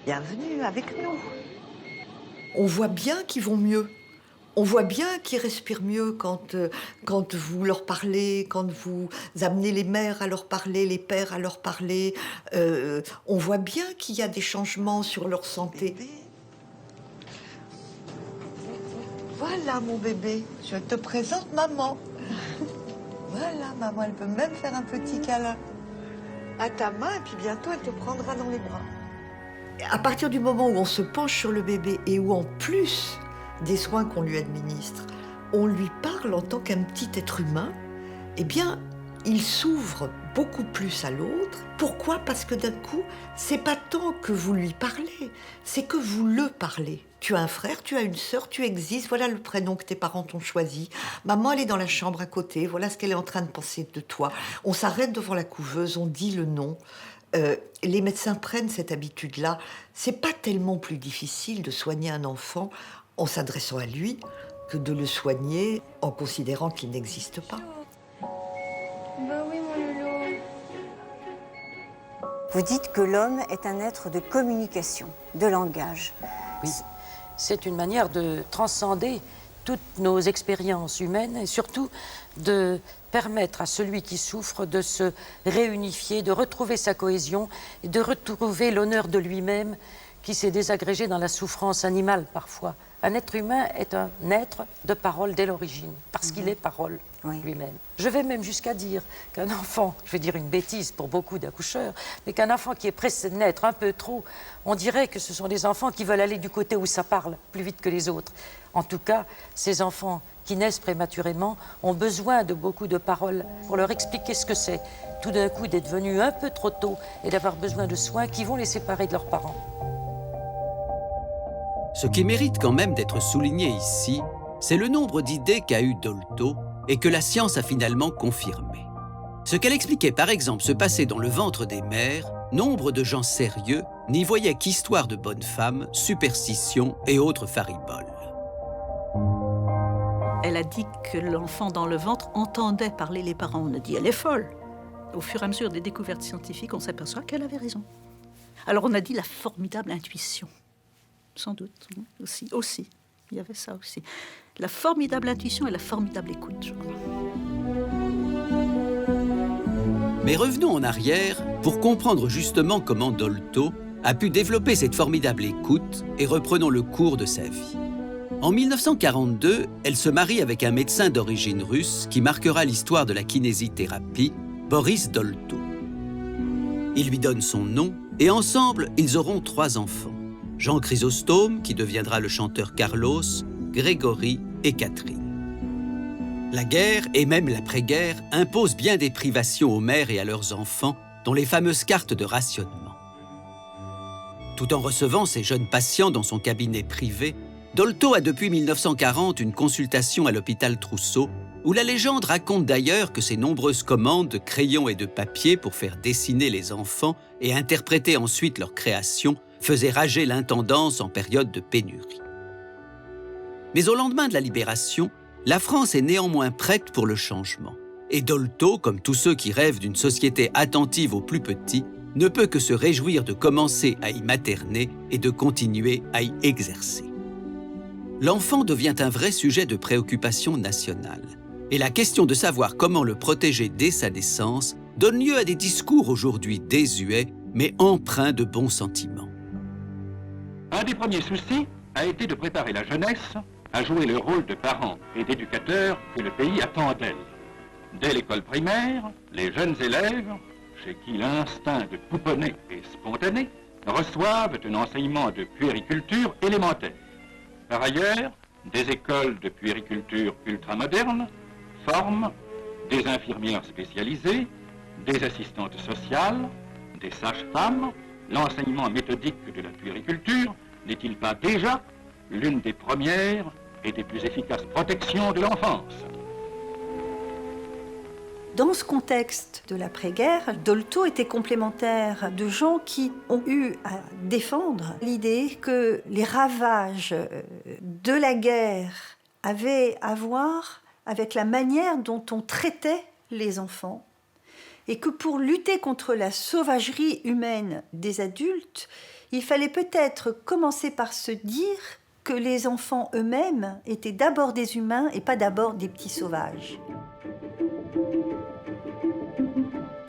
Bienvenue avec nous. On voit bien qu'ils vont mieux. On voit bien qu'ils respirent mieux quand vous leur parlez, quand vous amenez les mères à leur parler, les pères à leur parler. On voit bien qu'il y a des changements sur leur santé. Voilà mon bébé, je te présente maman. Voilà, maman, elle peut même faire un petit câlin à ta main et puis bientôt elle te prendra dans les bras. À partir du moment où on se penche sur le bébé et où en plus des soins qu'on lui administre, on lui parle en tant qu'un petit être humain, eh bien, il s'ouvre beaucoup plus à l'autre. Pourquoi ? Parce que d'un coup, c'est pas tant que vous lui parlez, c'est que vous le parlez. Tu as un frère, tu as une sœur, tu existes, voilà le prénom que tes parents t'ont choisi. Maman, elle est dans la chambre à côté, voilà ce qu'elle est en train de penser de toi. On s'arrête devant la couveuse, on dit le nom. Les médecins prennent cette habitude-là. C'est pas tellement plus difficile de soigner un enfant en s'adressant à lui que de le soigner en considérant qu'il n'existe pas. Bah oui, mon loulou. Vous dites que l'homme est un être de communication, de langage. Oui, c'est une manière de transcender toutes nos expériences humaines et surtout de permettre à celui qui souffre de se réunifier, de retrouver sa cohésion et de retrouver l'honneur de lui-même qui s'est désagrégé dans la souffrance animale parfois. Un être humain est un être de parole dès l'origine, parce qu'il est parole lui-même. Je vais même jusqu'à dire qu'un enfant, je vais dire une bêtise pour beaucoup d'accoucheurs, mais qu'un enfant qui est pressé de naître un peu trop, on dirait que ce sont des enfants qui veulent aller du côté où ça parle plus vite que les autres. En tout cas, ces enfants qui naissent prématurément ont besoin de beaucoup de paroles pour leur expliquer ce que c'est. Tout d'un coup, d'être venus un peu trop tôt et d'avoir besoin de soins qui vont les séparer de leurs parents. Ce qui mérite quand même d'être souligné ici, c'est le nombre d'idées qu'a eu Dolto et que la science a finalement confirmé. Ce qu'elle expliquait par exemple se passer dans le ventre des mères, nombre de gens sérieux n'y voyaient qu'histoire de bonnes femmes, superstitions et autres fariboles. Elle a dit que l'enfant dans le ventre entendait parler les parents. On a dit, elle est folle. Au fur et à mesure des découvertes scientifiques, on s'aperçoit qu'elle avait raison. Alors on a dit la formidable intuition. Sans doute, aussi. Il y avait ça aussi. La formidable intuition et la formidable écoute, je crois. Mais revenons en arrière pour comprendre justement comment Dolto a pu développer cette formidable écoute et reprenons le cours de sa vie. En 1942, elle se marie avec un médecin d'origine russe qui marquera l'histoire de la kinésithérapie, Boris Dolto. Il lui donne son nom et ensemble, ils auront 3 enfants. Jean Chrysostome, qui deviendra le chanteur Carlos, Grégory et Catherine. La guerre, et même l'après-guerre, imposent bien des privations aux mères et à leurs enfants, dont les fameuses cartes de rationnement. Tout en recevant ses jeunes patients dans son cabinet privé, Dolto a depuis 1940 une consultation à l'hôpital Trousseau, où la légende raconte d'ailleurs que ses nombreuses commandes de crayons et de papier pour faire dessiner les enfants et interpréter ensuite leurs créations faisaient rager l'intendance en période de pénurie. Mais au lendemain de la Libération, la France est néanmoins prête pour le changement. Et Dolto, comme tous ceux qui rêvent d'une société attentive aux plus petits, ne peut que se réjouir de commencer à y materner et de continuer à y exercer. L'enfant devient un vrai sujet de préoccupation nationale. Et la question de savoir comment le protéger dès sa naissance donne lieu à des discours aujourd'hui désuets, mais empreints de bons sentiments. Un des premiers soucis a été de préparer la jeunesse à jouer le rôle de parents et d'éducateurs que le pays attend d'elle. Dès l'école primaire, les jeunes élèves, chez qui l'instinct de pouponner est spontané, reçoivent un enseignement de puériculture élémentaire. Par ailleurs, des écoles de puériculture ultramodernes forment des infirmières spécialisées, des assistantes sociales, des sages-femmes. L'enseignement méthodique de la puériculture n'est-il pas déjà l'une des premières et des plus efficaces protections de l'enfance? Dans ce contexte de l'après-guerre, Dolto était complémentaire de gens qui ont eu à défendre l'idée que les ravages de la guerre avaient à voir avec la manière dont on traitait les enfants et que pour lutter contre la sauvagerie humaine des adultes, il fallait peut-être commencer par se dire que les enfants eux-mêmes étaient d'abord des humains et pas d'abord des petits sauvages.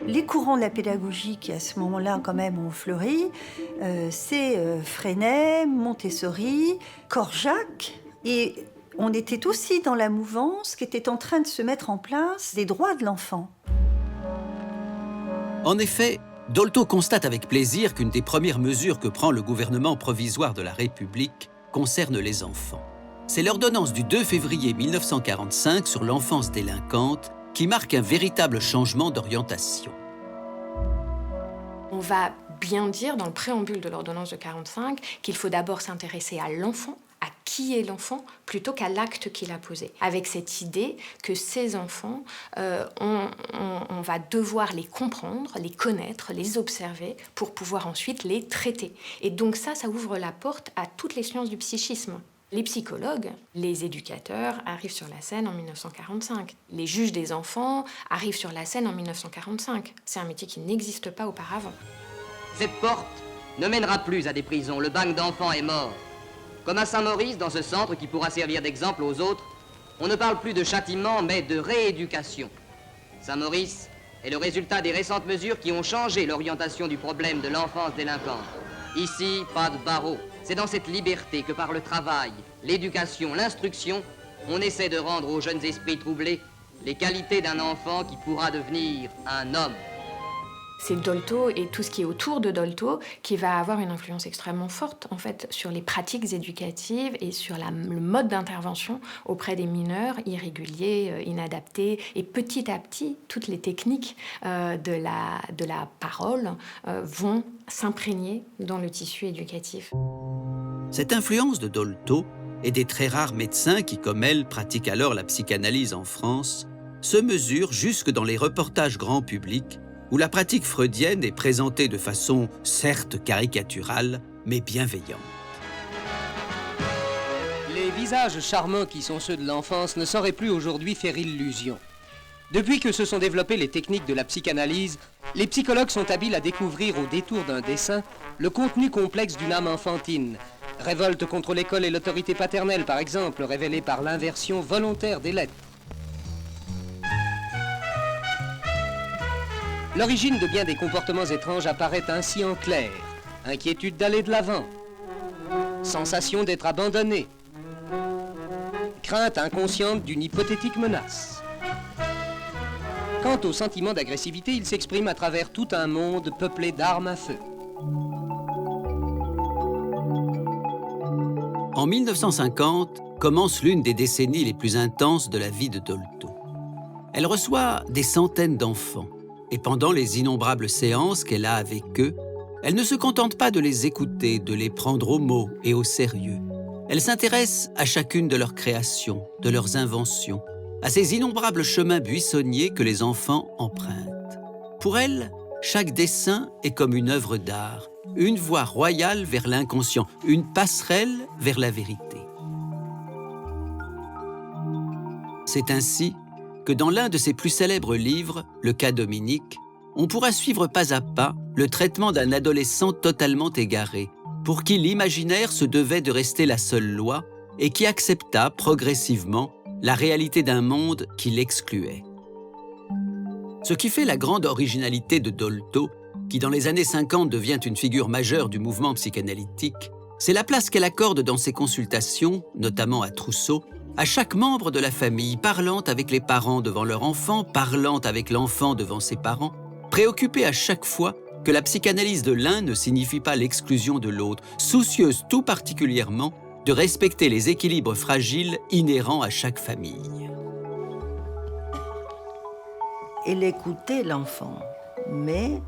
Les courants de la pédagogie qui, à ce moment-là, quand même, ont fleuri, c'est Freinet, Montessori, Korjak. Et on était aussi dans la mouvance qui était en train de se mettre en place des droits de l'enfant. En effet, Dolto constate avec plaisir qu'une des premières mesures que prend le gouvernement provisoire de la République concerne les enfants. C'est l'ordonnance du 2 février 1945 sur l'enfance délinquante qui marque un véritable changement d'orientation. On va bien dire dans le préambule de l'ordonnance de 1945 qu'il faut d'abord s'intéresser à l'enfant, à qui est l'enfant, plutôt qu'à l'acte qu'il a posé. Avec cette idée que ces enfants, on va devoir les comprendre, les connaître, les observer pour pouvoir ensuite les traiter. Et donc ça ouvre la porte à toutes les sciences du psychisme. Les psychologues, les éducateurs arrivent sur la scène en 1945. Les juges des enfants arrivent sur la scène en 1945. C'est un métier qui n'existe pas auparavant. Cette porte ne mènera plus à des prisons. Le bagne d'enfants est mort. Comme à Saint-Maurice, dans ce centre qui pourra servir d'exemple aux autres, on ne parle plus de châtiment, mais de rééducation. Saint-Maurice est le résultat des récentes mesures qui ont changé l'orientation du problème de l'enfance délinquante. Ici, pas de barreaux. C'est dans cette liberté que par le travail, l'éducation, l'instruction, on essaie de rendre aux jeunes esprits troublés les qualités d'un enfant qui pourra devenir un homme. C'est Dolto et tout ce qui est autour de Dolto qui va avoir une influence extrêmement forte en fait sur les pratiques éducatives et sur le mode d'intervention auprès des mineurs irréguliers, inadaptés. Et petit à petit, toutes les techniques de la parole vont s'imprégner dans le tissu éducatif. Cette influence de Dolto et des très rares médecins qui, comme elle, pratiquent alors la psychanalyse en France, se mesure jusque dans les reportages grand public où la pratique freudienne est présentée de façon certes caricaturale, mais bienveillante. Les visages charmants qui sont ceux de l'enfance ne sauraient plus aujourd'hui faire illusion. Depuis que se sont développées les techniques de la psychanalyse, les psychologues sont habiles à découvrir au détour d'un dessin le contenu complexe d'une âme enfantine. Révolte contre l'école et l'autorité paternelle, par exemple, révélée par l'inversion volontaire des lettres. L'origine de bien des comportements étranges apparaît ainsi en clair. Inquiétude d'aller de l'avant, sensation d'être abandonné, crainte inconsciente d'une hypothétique menace. Quant au sentiment d'agressivité, il s'exprime à travers tout un monde peuplé d'armes à feu. En 1950, commence l'une des décennies les plus intenses de la vie de Dolto. Elle reçoit des centaines d'enfants. Et pendant les innombrables séances qu'elle a avec eux, elle ne se contente pas de les écouter, de les prendre au mot et au sérieux. Elle s'intéresse à chacune de leurs créations, de leurs inventions, à ces innombrables chemins buissonniers que les enfants empruntent. Pour elle, chaque dessin est comme une œuvre d'art, une voie royale vers l'inconscient, une passerelle vers la vérité. C'est ainsi que dans l'un de ses plus célèbres livres, Le cas Dominique, on pourra suivre pas à pas le traitement d'un adolescent totalement égaré, pour qui l'imaginaire se devait de rester la seule loi et qui accepta progressivement la réalité d'un monde qui l'excluait. Ce qui fait la grande originalité de Dolto, qui dans les années 50 devient une figure majeure du mouvement psychanalytique, c'est la place qu'elle accorde dans ses consultations, notamment à Trousseau, à chaque membre de la famille, parlant avec les parents devant leur enfant, parlant avec l'enfant devant ses parents, préoccupée à chaque fois que la psychanalyse de l'un ne signifie pas l'exclusion de l'autre, soucieuse tout particulièrement de respecter les équilibres fragiles inhérents à chaque famille. Elle écoutait l'enfant, mais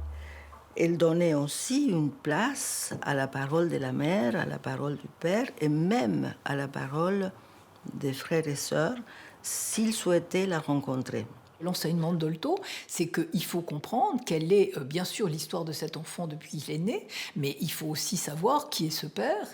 elle donnait aussi une place à la parole de la mère, à la parole du père et même à la parole des frères et sœurs s'ils souhaitaient la rencontrer. L'enseignement de Dolto, c'est qu'il faut comprendre quelle est bien sûr l'histoire de cet enfant depuis qu'il est né, mais il faut aussi savoir qui est ce père,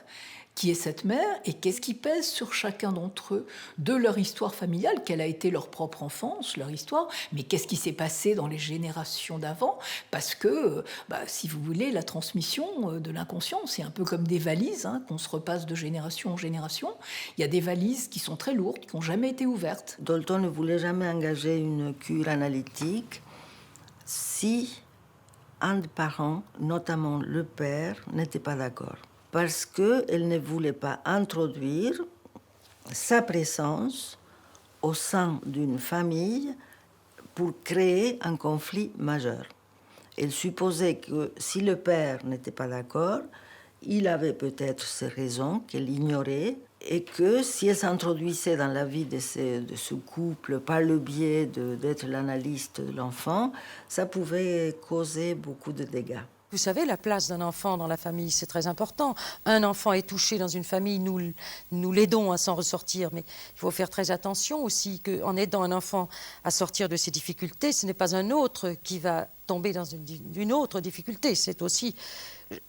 qui est cette mère et qu'est-ce qui pèse sur chacun d'entre eux de leur histoire familiale, quelle a été leur propre enfance, leur histoire, mais qu'est-ce qui s'est passé dans les générations d'avant, parce que, si vous voulez, la transmission de l'inconscient, c'est un peu comme des valises qu'on se repasse de génération en génération. Il y a des valises qui sont très lourdes, qui n'ont jamais été ouvertes. Dolto ne voulait jamais engager une cure analytique si un des parents, notamment le père, n'était pas d'accord. Parce qu'elle ne voulait pas introduire sa présence au sein d'une famille pour créer un conflit majeur. Elle supposait que si le père n'était pas d'accord, il avait peut-être ses raisons qu'elle ignorait et que si elle s'introduisait dans la vie de ce couple par le biais d'être l'analyste de l'enfant, ça pouvait causer beaucoup de dégâts. Vous savez, la place d'un enfant dans la famille, c'est très important. Un enfant est touché dans une famille, nous l'aidons à s'en ressortir, mais il faut faire très attention aussi qu'en aidant un enfant à sortir de ses difficultés, ce n'est pas un autre qui va tomber dans une autre difficulté. C'est aussi...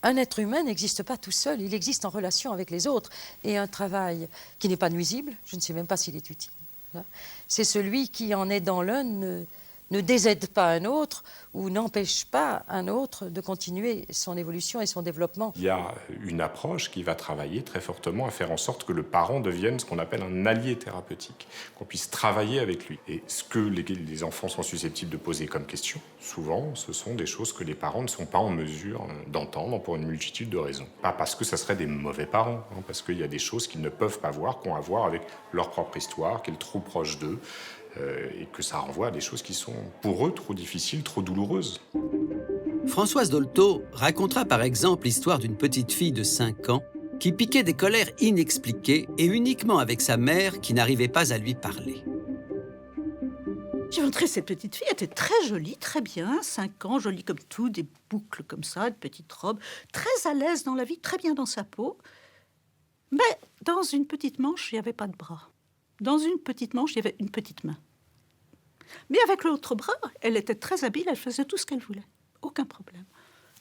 Un être humain n'existe pas tout seul, il existe en relation avec les autres. Et un travail qui n'est pas nuisible, je ne sais même pas s'il est utile, c'est celui qui, en aidant l'un, ne désaide pas un autre ou n'empêche pas un autre de continuer son évolution et son développement. Il y a une approche qui va travailler très fortement à faire en sorte que le parent devienne ce qu'on appelle un allié thérapeutique, qu'on puisse travailler avec lui. Et ce que les enfants sont susceptibles de poser comme question, souvent, ce sont des choses que les parents ne sont pas en mesure d'entendre pour une multitude de raisons. Pas parce que ça serait des mauvais parents, parce qu'il y a des choses qu'ils ne peuvent pas voir, qui ont à voir avec leur propre histoire, qui est trop proche d'eux, et que ça renvoie à des choses qui sont pour eux trop difficiles, trop douloureuses. Françoise Dolto racontera par exemple l'histoire d'une petite fille de 5 ans qui piquait des colères inexpliquées et uniquement avec sa mère qui n'arrivait pas à lui parler. J'ai montré cette petite fille, elle était très jolie, très bien, 5 ans, jolie comme tout, des boucles comme ça, une petite robe, très à l'aise dans la vie, très bien dans sa peau. Mais dans une petite manche, il n'y avait pas de bras. Dans une petite manche, il y avait une petite main. Mais avec l'autre bras, elle était très habile, elle faisait tout ce qu'elle voulait. Aucun problème.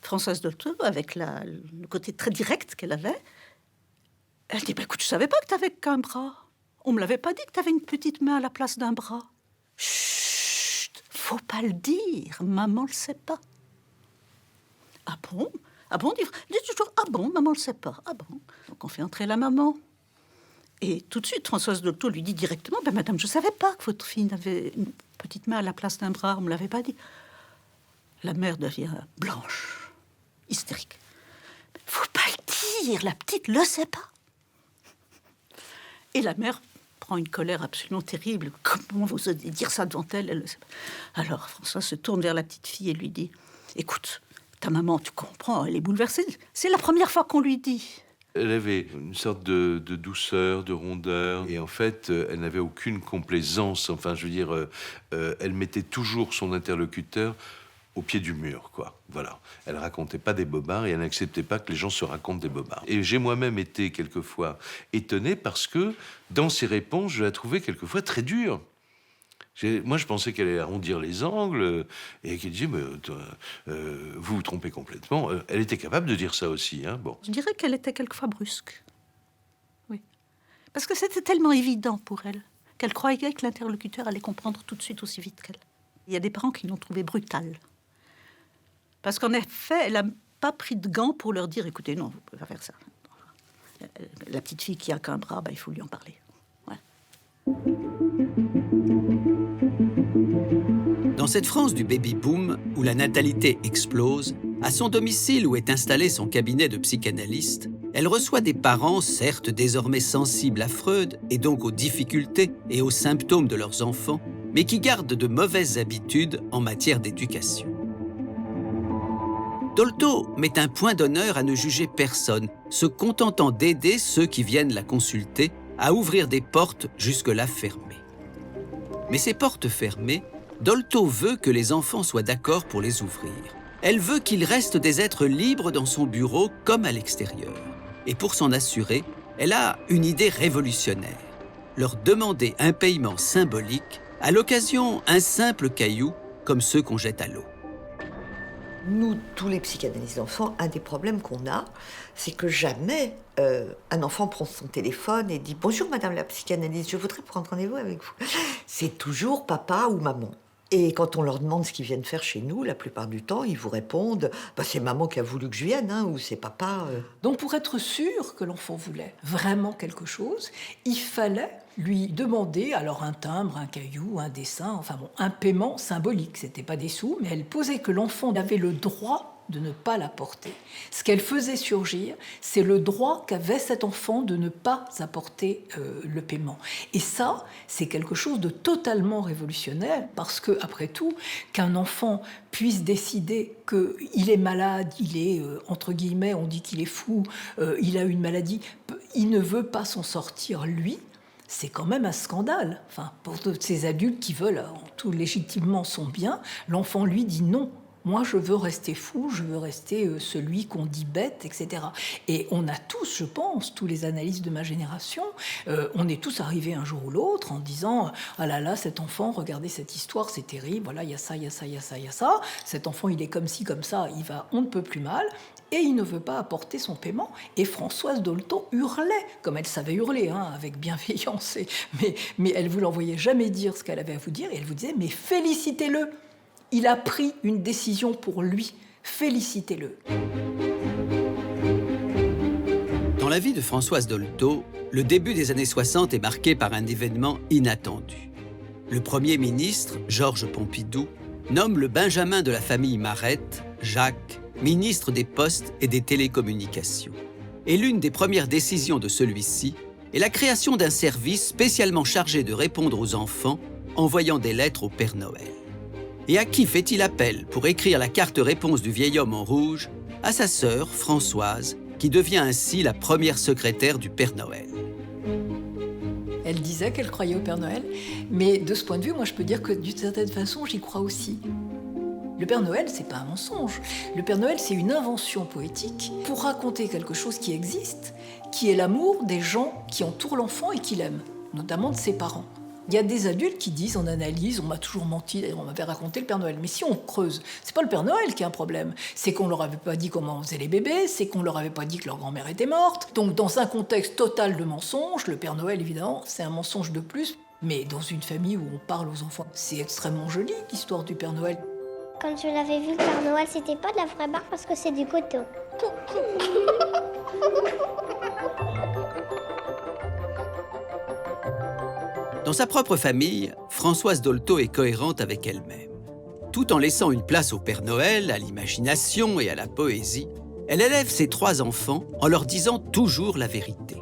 Françoise Dolto, avec le côté très direct qu'elle avait, elle dit, écoute, je savais pas que tu n'avais qu'un bras. On me l'avait pas dit que tu avais une petite main à la place d'un bras. Chut, faut pas le dire, maman le sait pas. Ah bon? Ah bon? Dit toujours, ah bon, maman le sait pas. Ah bon? Donc on fait entrer la maman. Et tout de suite, Françoise Dolto lui dit directement, madame, je ne savais pas que votre fille avait une petite main à la place d'un bras, on ne me l'avait pas dit. La mère devient blanche, hystérique. Faut pas le dire, la petite le sait pas. Et la mère prend une colère absolument terrible. Comment vous osez dire ça devant elle? Elle le sait pas. Alors Françoise se tourne vers la petite fille et lui dit, écoute, ta maman, tu comprends, elle est bouleversée. C'est la première fois qu'on lui dit. Elle avait une sorte de douceur, de rondeur, et en fait, elle n'avait aucune complaisance. Enfin, je veux dire, elle mettait toujours son interlocuteur au pied du mur, quoi. Voilà. Elle racontait pas des bobards et elle n'acceptait pas que les gens se racontent des bobards. Et j'ai moi-même été quelquefois étonné parce que dans ses réponses, je la trouvais quelquefois très dure. Moi, je pensais qu'elle allait arrondir les angles et qu'elle disait, mais vous vous trompez complètement. Elle était capable de dire ça aussi. Hein, bon. Je dirais qu'elle était quelquefois brusque. Oui. Parce que c'était tellement évident pour elle qu'elle croyait que l'interlocuteur allait comprendre tout de suite aussi vite qu'elle. Il y a des parents qui l'ont trouvée brutale. Parce qu'en effet, elle n'a pas pris de gants pour leur dire, écoutez, non, vous ne pouvez pas faire ça. La petite fille qui a qu'un bras, il faut lui en parler. Ouais. Dans cette France du baby-boom, où la natalité explose, à son domicile où est installé son cabinet de psychanalyste, elle reçoit des parents, certes désormais sensibles à Freud et donc aux difficultés et aux symptômes de leurs enfants, mais qui gardent de mauvaises habitudes en matière d'éducation. Dolto met un point d'honneur à ne juger personne, se contentant d'aider ceux qui viennent la consulter à ouvrir des portes jusque-là fermées. Mais ces portes fermées, Dolto veut que les enfants soient d'accord pour les ouvrir. Elle veut qu'ils restent des êtres libres dans son bureau comme à l'extérieur. Et pour s'en assurer, elle a une idée révolutionnaire. Leur demander un paiement symbolique, à l'occasion un simple caillou comme ceux qu'on jette à l'eau. Nous, tous les psychanalystes d'enfants, un des problèmes qu'on a, c'est que jamais un enfant prend son téléphone et dit « Bonjour madame la psychanalyste, je voudrais prendre rendez-vous avec vous ». C'est toujours papa ou maman. Et quand on leur demande ce qu'ils viennent faire chez nous, la plupart du temps, ils vous répondent c'est maman qui a voulu que je vienne, hein, ou c'est papa. Donc pour être sûr que l'enfant voulait vraiment quelque chose, il fallait lui demander alors un timbre, un caillou, un dessin, enfin bon, un paiement symbolique. C'était pas des sous, mais elle posait que l'enfant avait le droit de ne pas l'apporter. Ce qu'elle faisait surgir, c'est le droit qu'avait cet enfant de ne pas apporter le paiement. Et ça, c'est quelque chose de totalement révolutionnaire, parce que, après tout, qu'un enfant puisse décider qu'il est malade, il est, entre guillemets, on dit qu'il est fou, il a une maladie, il ne veut pas s'en sortir, lui, c'est quand même un scandale. Enfin, pour tous ces adultes qui veulent, tout légitimement son bien, l'enfant, lui, dit non. Moi, je veux rester fou, je veux rester celui qu'on dit bête, etc. Et on a tous, je pense, tous les analystes de ma génération, on est tous arrivés un jour ou l'autre en disant « Ah là là, cet enfant, regardez cette histoire, c'est terrible, voilà, il y a ça, il y a ça, il y a ça, il y a ça. Cet enfant, il est comme ci, comme ça, il va on ne peut plus mal. » Et il ne veut pas apporter son paiement. Et Françoise Dolto hurlait, comme elle savait hurler, hein, avec bienveillance. Mais elle ne vous l'envoyait jamais dire ce qu'elle avait à vous dire. Et elle vous disait « Mais félicitez-le ! Il a pris une décision pour lui. Félicitez-le. » Dans la vie de Françoise Dolto, le début des années 60 est marqué par un événement inattendu. Le Premier ministre, Georges Pompidou, nomme le Benjamin de la famille Marette, Jacques, ministre des Postes et des Télécommunications. Et l'une des premières décisions de celui-ci est la création d'un service spécialement chargé de répondre aux enfants, envoyant des lettres au Père Noël. Et à qui fait-il appel pour écrire la carte-réponse du vieil homme en rouge? À sa sœur, Françoise, qui devient ainsi la première secrétaire du Père Noël. Elle disait qu'elle croyait au Père Noël, mais de ce point de vue, moi je peux dire que d'une certaine façon, j'y crois aussi. Le Père Noël, c'est pas un mensonge. Le Père Noël, c'est une invention poétique pour raconter quelque chose qui existe, qui est l'amour des gens qui entourent l'enfant et qui l'aiment, notamment de ses parents. Il y a des adultes qui disent, en analyse, on m'a toujours menti, on m'avait raconté le Père Noël. Mais si on creuse, c'est pas le Père Noël qui a un problème. C'est qu'on leur avait pas dit comment on faisait les bébés, c'est qu'on leur avait pas dit que leur grand-mère était morte. Donc dans un contexte total de mensonge, le Père Noël, évidemment, c'est un mensonge de plus. Mais dans une famille où on parle aux enfants, c'est extrêmement joli, l'histoire du Père Noël. Quand je l'avais vu, le Père Noël, c'était pas de la vraie barre parce que c'est du coton. Dans sa propre famille, Françoise Dolto est cohérente avec elle-même. Tout en laissant une place au Père Noël, à l'imagination et à la poésie, elle élève ses 3 enfants en leur disant toujours la vérité.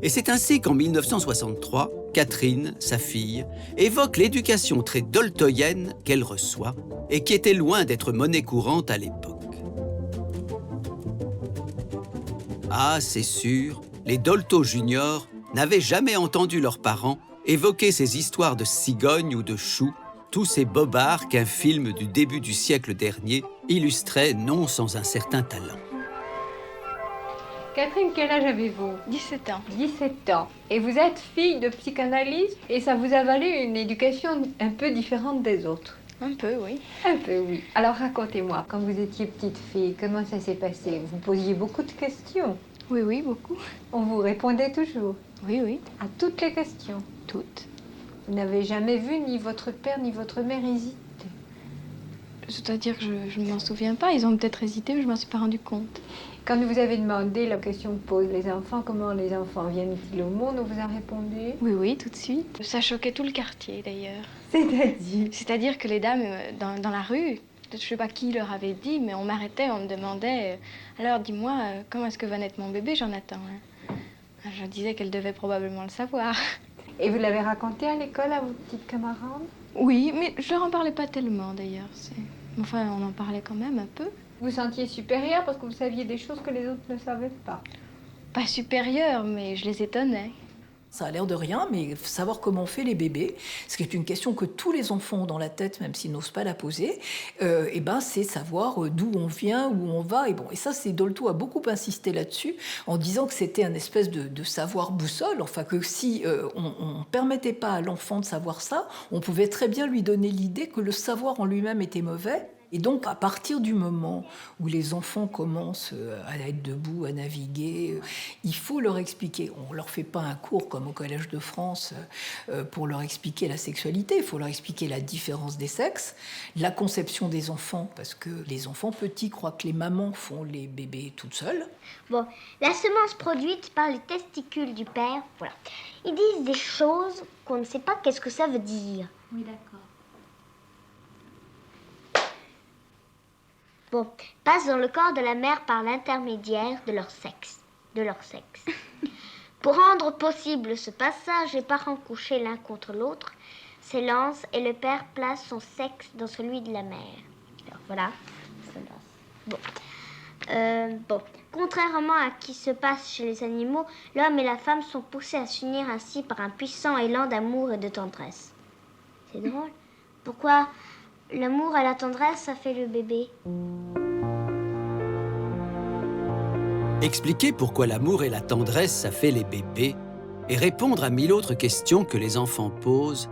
Et c'est ainsi qu'en 1963, Catherine, sa fille, évoque l'éducation très doltoïenne qu'elle reçoit et qui était loin d'être monnaie courante à l'époque. Ah, c'est sûr, les Dolto juniors n'avaient jamais entendu leurs parents évoquer ces histoires de cigognes ou de choux tous ces bobards qu'un film du début du siècle dernier illustrait non sans un certain talent. Catherine, quel âge avez-vous? 17 ans. 17 ans. Et vous êtes fille de psychanalyse et ça vous a valu une éducation un peu différente des autres? Un peu, oui. Un peu, oui. Alors racontez-moi, quand vous étiez petite fille, comment ça s'est passé? Vous posiez beaucoup de questions? Oui, oui, beaucoup. On vous répondait toujours? Oui, oui. À toutes les questions? Toutes. Vous n'avez jamais vu ni votre père ni votre mère hésiter? C'est-à-dire que je ne m'en souviens pas. Ils ont peut-être hésité, mais je ne m'en suis pas rendu compte. Quand vous avez demandé la question que posent les enfants, comment les enfants viennent-ils au monde, on vous a répondu? Oui, oui, tout de suite. Ça choquait tout le quartier, d'ailleurs. C'est-à-dire? C'est-à-dire que les dames, dans la rue, je ne sais pas qui leur avait dit, mais on m'arrêtait, on me demandait « Alors, dis-moi, comment est-ce que va naître mon bébé, Jonathan ?» Je disais qu'elle devait probablement le savoir. Et vous l'avez raconté à l'école à vos petites camarades? Oui, mais je leur en parlais pas tellement, d'ailleurs. Enfin, on en parlait quand même un peu. Vous vous sentiez supérieure parce que vous saviez des choses que les autres ne savaient pas? Pas supérieure, mais je les étonnais. Ça a l'air de rien, mais savoir comment on fait les bébés, ce qui est une question que tous les enfants ont dans la tête, même s'ils n'osent pas la poser, c'est savoir d'où on vient, où on va. Et ça, Dolto a beaucoup insisté là-dessus, en disant que c'était un espèce de savoir boussole, enfin que si on ne permettait pas à l'enfant de savoir ça, on pouvait très bien lui donner l'idée que le savoir en lui-même était mauvais. Et donc, à partir du moment où les enfants commencent à être debout, à naviguer, il faut leur expliquer. On ne leur fait pas un cours comme au Collège de France pour leur expliquer la sexualité. Il faut leur expliquer la différence des sexes, la conception des enfants, parce que les enfants petits croient que les mamans font les bébés toutes seules. Bon, la semence produite par les testicules du père, voilà. Ils disent des choses qu'on ne sait pas qu'est-ce que ça veut dire. Oui, d'accord. Bon, passe dans le corps de la mère par l'intermédiaire de leur sexe. Pour rendre possible ce passage, les parents couchés l'un contre l'autre s'élancent et le père place son sexe dans celui de la mère. Alors voilà, bon. Contrairement à ce qui se passe chez les animaux, l'homme et la femme sont poussés à s'unir ainsi par un puissant élan d'amour et de tendresse. C'est drôle. Pourquoi l'amour et la tendresse, ça fait le bébé? Expliquer pourquoi l'amour et la tendresse, ça fait les bébés, et répondre à 1000 autres questions que les enfants posent,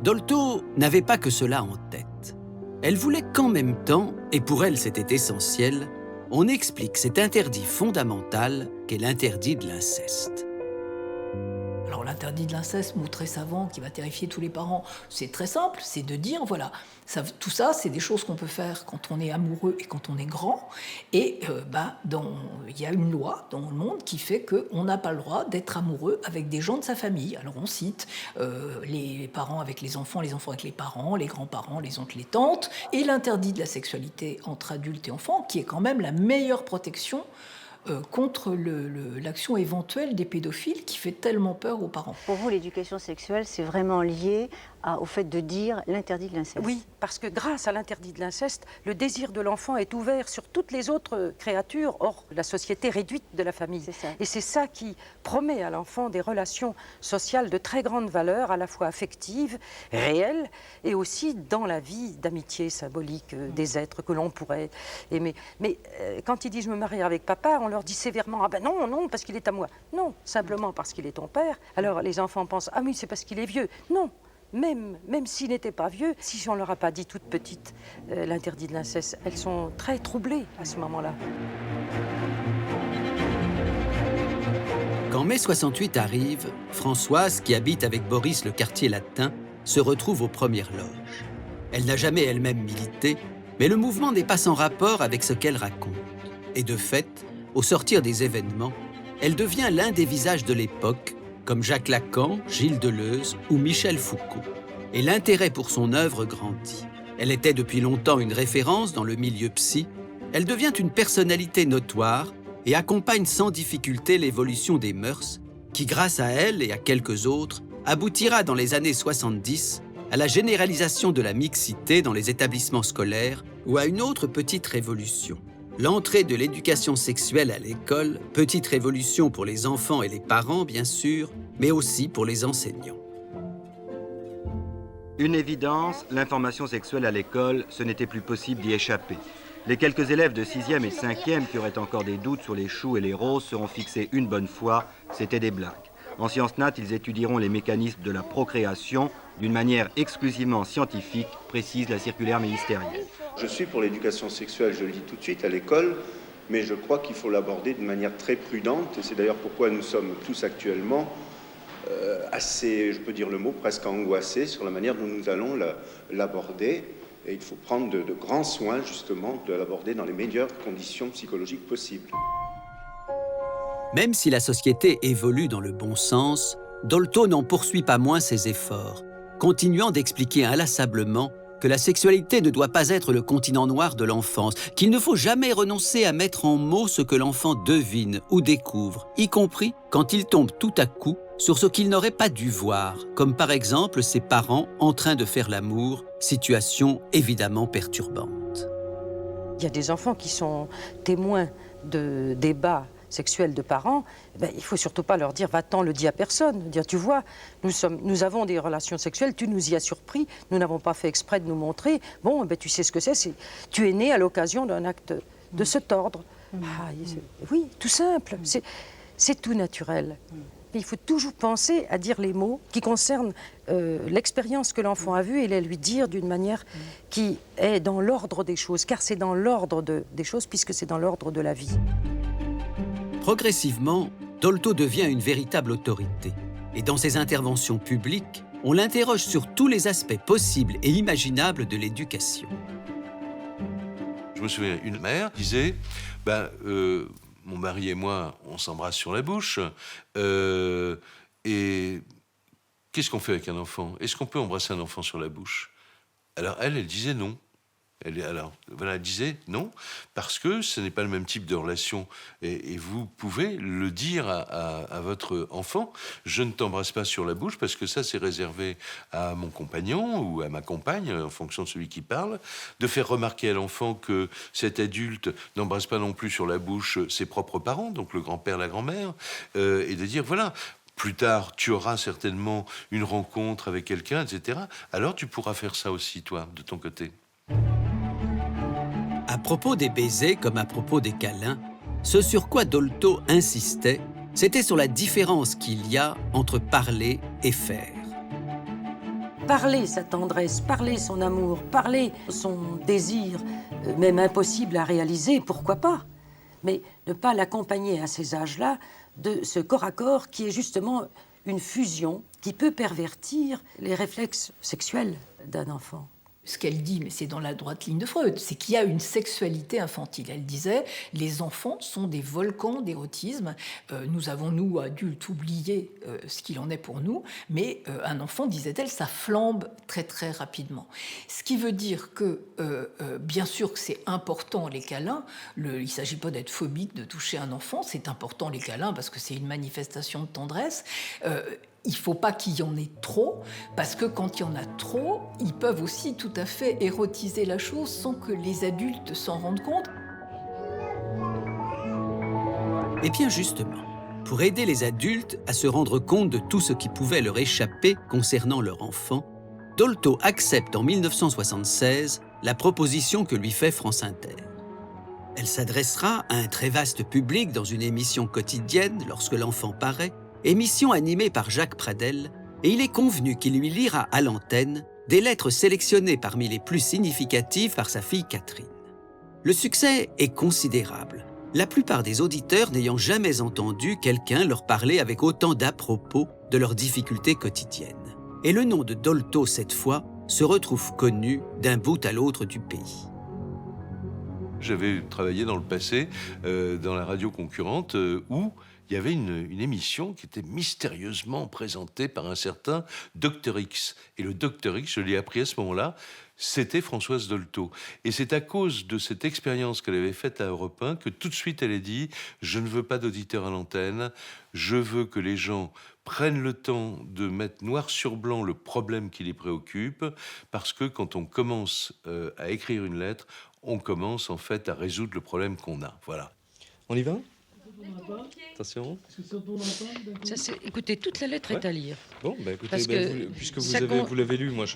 Dolto n'avait pas que cela en tête. Elle voulait qu'en même temps, et pour elle c'était essentiel, on explique cet interdit fondamental qu'est l'interdit de l'inceste. Alors l'interdit de l'inceste, mot très savant qui va terrifier tous les parents, c'est très simple, c'est de dire, voilà, tout ça, c'est des choses qu'on peut faire quand on est amoureux et quand on est grand. Et il y a une loi dans le monde qui fait qu'on n'a pas le droit d'être amoureux avec des gens de sa famille. Alors on cite les parents avec les enfants avec les parents, les grands-parents, les oncles, les tantes, et l'interdit de la sexualité entre adultes et enfants, qui est quand même la meilleure protection contre l'action éventuelle des pédophiles qui fait tellement peur aux parents. Pour vous, l'éducation sexuelle, c'est vraiment lié au fait de dire l'interdit de l'inceste. Oui, parce que grâce à l'interdit de l'inceste, le désir de l'enfant est ouvert sur toutes les autres créatures, hors la société réduite de la famille. Et c'est ça qui promet à l'enfant des relations sociales de très grande valeur, à la fois affectives, réelles, et aussi dans la vie d'amitié symbolique des êtres que l'on pourrait aimer. Mais quand ils disent « je me marie avec papa », on leur dit sévèrement « ah ben non, non, parce qu'il est à moi ». Non, simplement parce qu'il est ton père. Alors les enfants pensent « ah oui, c'est parce qu'il est vieux ». Non. Même s'il n'était pas vieux, si on ne leur a pas dit toute petite l'interdit de l'inceste, elles sont très troublées à ce moment-là. Quand mai 68 arrive, Françoise, qui habite avec Boris le quartier latin, se retrouve aux premières loges. Elle n'a jamais elle-même milité, mais le mouvement n'est pas sans rapport avec ce qu'elle raconte. Et de fait, au sortir des événements, elle devient l'un des visages de l'époque, comme Jacques Lacan, Gilles Deleuze ou Michel Foucault. Et l'intérêt pour son œuvre grandit. Elle était depuis longtemps une référence dans le milieu psy. Elle devient une personnalité notoire et accompagne sans difficulté l'évolution des mœurs qui, grâce à elle et à quelques autres, aboutira dans les années 70 à la généralisation de la mixité dans les établissements scolaires ou à une autre petite révolution. L'entrée de l'éducation sexuelle à l'école, petite révolution pour les enfants et les parents, bien sûr, mais aussi pour les enseignants. Une évidence, l'information sexuelle à l'école, ce n'était plus possible d'y échapper. Les quelques élèves de 6e et de 5e qui auraient encore des doutes sur les choux et les roses seront fixés une bonne fois, c'était des blagues. En sciences nat, ils étudieront les mécanismes de la procréation d'une manière exclusivement scientifique, précise la circulaire ministérielle. Je suis pour l'éducation sexuelle, je le dis tout de suite, à l'école, mais je crois qu'il faut l'aborder de manière très prudente, et c'est d'ailleurs pourquoi nous sommes tous actuellement assez, je peux dire le mot, presque angoissés sur la manière dont nous allons l'aborder. Et il faut prendre de grands soins, justement, de l'aborder dans les meilleures conditions psychologiques possibles. Même si la société évolue dans le bon sens, Dolto n'en poursuit pas moins ses efforts, continuant d'expliquer inlassablement que la sexualité ne doit pas être le continent noir de l'enfance, qu'il ne faut jamais renoncer à mettre en mots ce que l'enfant devine ou découvre, y compris quand il tombe tout à coup sur ce qu'il n'aurait pas dû voir, comme par exemple ses parents en train de faire l'amour, situation évidemment perturbante. Il y a des enfants qui sont témoins de débats sexuels de parents, il ne faut surtout pas leur dire « va-t'en, le dis à personne ». Dire « tu vois, nous avons des relations sexuelles, tu nous y as surpris, nous n'avons pas fait exprès de nous montrer, bon, tu sais ce que c'est, tu es né à l'occasion d'un acte de cet ordre ». Oui, tout simple, c'est tout naturel. Mais il faut toujours penser à dire les mots qui concernent l'expérience que l'enfant a vue et les lui dire d'une manière qui est dans l'ordre des choses, car c'est dans l'ordre des choses puisque c'est dans l'ordre de la vie. Progressivement, Dolto devient une véritable autorité. Et dans ses interventions publiques, on l'interroge sur tous les aspects possibles et imaginables de l'éducation. Je me souviens, une mère disait mon mari et moi, on s'embrasse sur la bouche. Et qu'est-ce qu'on fait avec un enfant? Est-ce qu'on peut embrasser un enfant sur la bouche? Alors elle disait non. Elle disait non, parce que ce n'est pas le même type de relation. Et vous pouvez le dire à votre enfant, je ne t'embrasse pas sur la bouche, parce que ça, c'est réservé à mon compagnon ou à ma compagne, en fonction de celui qui parle, de faire remarquer à l'enfant que cet adulte n'embrasse pas non plus sur la bouche ses propres parents, donc le grand-père, la grand-mère, et de dire, voilà, plus tard, tu auras certainement une rencontre avec quelqu'un, etc. Alors tu pourras faire ça aussi, toi, de ton côté. À propos des baisers comme à propos des câlins, ce sur quoi Dolto insistait, c'était sur la différence qu'il y a entre parler et faire. Parler sa tendresse, parler son amour, parler son désir, même impossible à réaliser, pourquoi pas? Mais ne pas l'accompagner à ces âges-là de ce corps à corps qui est justement une fusion qui peut pervertir les réflexes sexuels d'un enfant. Ce qu'elle dit, mais c'est dans la droite ligne de Freud, c'est qu'il y a une sexualité infantile. Elle disait, les enfants sont des volcans d'érotisme. Nous avons, nous, adultes, oublié ce qu'il en est pour nous, mais un enfant, disait-elle, ça flambe très, très rapidement. Ce qui veut dire que, bien sûr que c'est important, les câlins. Il ne s'agit pas d'être phobique, de toucher un enfant. C'est important, les câlins, parce que c'est une manifestation de tendresse. Il ne faut pas qu'il y en ait trop, parce que quand il y en a trop, ils peuvent aussi tout à fait érotiser la chose sans que les adultes s'en rendent compte. Et bien justement, pour aider les adultes à se rendre compte de tout ce qui pouvait leur échapper concernant leur enfant, Dolto accepte en 1976 la proposition que lui fait France Inter. Elle s'adressera à un très vaste public dans une émission quotidienne lorsque l'enfant paraît, émission animée par Jacques Pradel, et il est convenu qu'il lui lira à l'antenne des lettres sélectionnées parmi les plus significatives par sa fille Catherine. Le succès est considérable, la plupart des auditeurs n'ayant jamais entendu quelqu'un leur parler avec autant d'à-propos de leurs difficultés quotidiennes. Et le nom de Dolto, cette fois, se retrouve connu d'un bout à l'autre du pays. J'avais travaillé dans le passé dans la radio concurrente où il y avait une émission qui était mystérieusement présentée par un certain Dr X. Et le Dr X, je l'ai appris à ce moment-là, c'était Françoise Dolto. Et c'est à cause de cette expérience qu'elle avait faite à Europe 1 que tout de suite elle a dit « Je ne veux pas d'auditeurs à l'antenne, je veux que les gens prennent le temps de mettre noir sur blanc le problème qui les préoccupe, parce que quand on commence à écrire une lettre, on commence en fait à résoudre le problème qu'on a. » Voilà. On y va ? Attention. Écoutez, toute la lettre est à lire. Bon, bah écoutez, Parce que puisque ça vous l'avez lu, moi,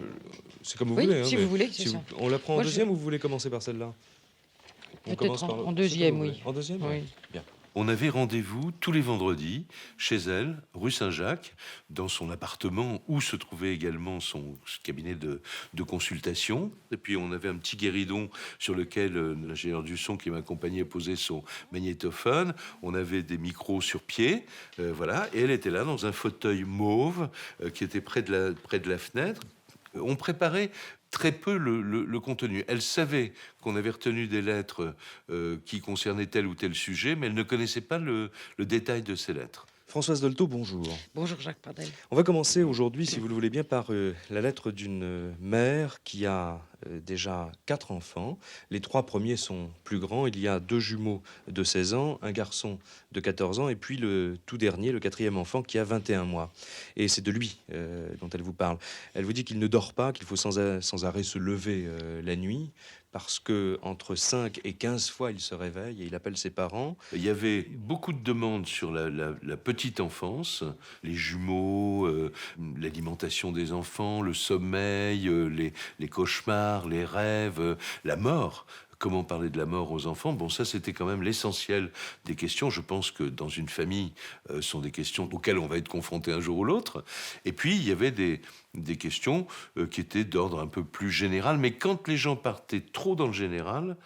c'est comme vous Oui, voulez. si vous voulez, c'est ça. On la prend en Moi, deuxième ou vous voulez commencer par celle-là? Peut-être en deuxième, oui. En deuxième, oui. Bien. On avait rendez-vous tous les vendredis chez elle, rue Saint-Jacques, dans son appartement où se trouvait également son cabinet de consultation. Et puis on avait un petit guéridon sur lequel l'ingénieur du son qui m'accompagnait posait son magnétophone. On avait des micros sur pied, voilà. Et elle était là dans un fauteuil mauve qui était près de la fenêtre. On préparait très peu le contenu. Elle savait qu'on avait retenu des lettres qui concernaient tel ou tel sujet, mais elle ne connaissait pas le détail de ces lettres. Françoise Dolto, bonjour. Bonjour Jacques Pradel. On va commencer aujourd'hui, si vous le voulez bien, par la lettre d'une mère qui a déjà 4 enfants. Les 3 premiers sont plus grands. Il y a 2 jumeaux de 16 ans, un garçon de 14 ans, et puis le tout dernier, le 4e enfant, qui a 21 mois. Et c'est de lui dont elle vous parle. Elle vous dit qu'il ne dort pas, qu'il faut sans arrêt se lever la nuit, parce que entre 5 et 15 fois, il se réveille et il appelle ses parents. Il y avait beaucoup de demandes sur la petite enfance, les jumeaux, l'alimentation des enfants, le sommeil, les cauchemars, les rêves, la mort. Comment parler de la mort aux enfants? Bon, ça, c'était quand même l'essentiel des questions. Je pense que dans une famille, sont des questions auxquelles on va être confronté un jour ou l'autre. Et puis, il y avait des questions qui étaient d'ordre un peu plus général. Mais quand les gens partaient trop dans le général,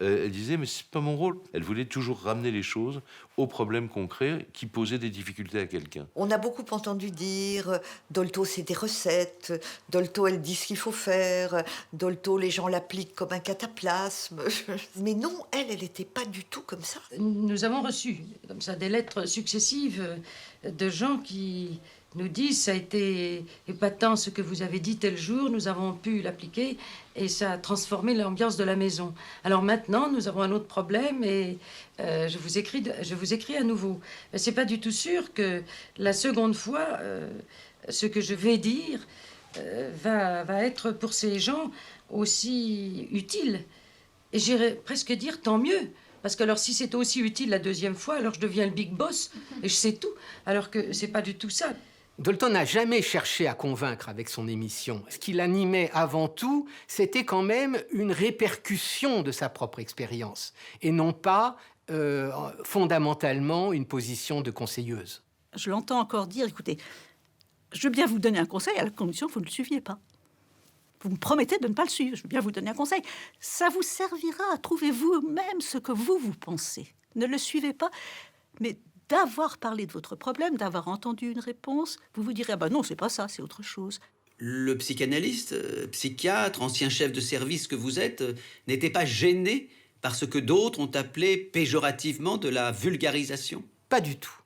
elle disait, mais c'est pas mon rôle. Elle voulait toujours ramener les choses aux problèmes concrets qui posaient des difficultés à quelqu'un. On a beaucoup entendu dire Dolto, c'est des recettes. Dolto, elle dit ce qu'il faut faire. Dolto, les gens l'appliquent comme un cataplasme. Mais non, elle n'était pas du tout comme ça. Nous avons reçu, comme ça, des lettres successives de gens qui nous disent ça a été épatant ce que vous avez dit tel jour, nous avons pu l'appliquer et ça a transformé l'ambiance de la maison. Alors maintenant, nous avons un autre problème et je vous écris à nouveau. C'est pas du tout sûr que la seconde fois, ce que je vais dire va être pour ces gens aussi utile. Et j'irais presque dire tant mieux. Parce que alors si c'est aussi utile la deuxième fois, alors je deviens le big boss et je sais tout. Alors que c'est pas du tout ça. Dolto n'a jamais cherché à convaincre avec son émission. Ce qui l'animait avant tout, c'était quand même une répercussion de sa propre expérience, et non pas fondamentalement une position de conseilleuse. Je l'entends encore dire, écoutez, je veux bien vous donner un conseil à la condition que vous ne le suiviez pas. Vous me promettez de ne pas le suivre, je veux bien vous donner un conseil. Ça vous servira à trouver vous-même ce que vous pensez. Ne le suivez pas, mais d'avoir parlé de votre problème, d'avoir entendu une réponse, vous vous direz, ah ben non, c'est pas ça, c'est autre chose. Le psychanalyste, psychiatre, ancien chef de service que vous êtes, n'était pas gêné par ce que d'autres ont appelé péjorativement de la vulgarisation? Pas du tout.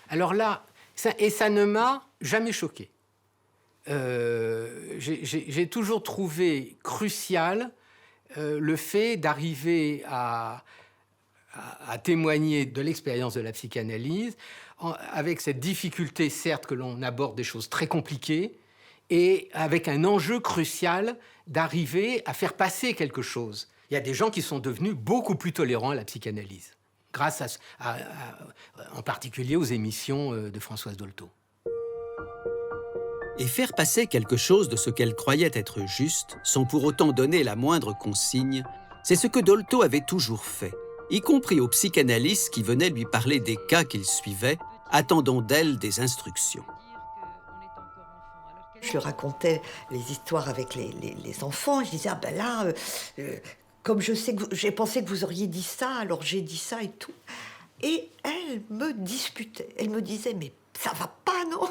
Alors là, ça ne m'a jamais choqué. J'ai toujours trouvé crucial le fait d'arriver à témoigner de l'expérience de la psychanalyse, avec cette difficulté, certes, que l'on aborde des choses très compliquées, et avec un enjeu crucial d'arriver à faire passer quelque chose. Il y a des gens qui sont devenus beaucoup plus tolérants à la psychanalyse, grâce en particulier aux émissions de Françoise Dolto. Et faire passer quelque chose de ce qu'elle croyait être juste, sans pour autant donner la moindre consigne, c'est ce que Dolto avait toujours fait, y compris aux psychanalystes qui venaient lui parler des cas qu'il suivait, attendant d'elle des instructions. Je lui racontais les histoires avec les enfants. Je disais, ah ben là, comme je sais que j'ai pensé que vous auriez dit ça, alors j'ai dit ça et tout. Et elle me disputait. Elle me disait, mais ça va pas, non?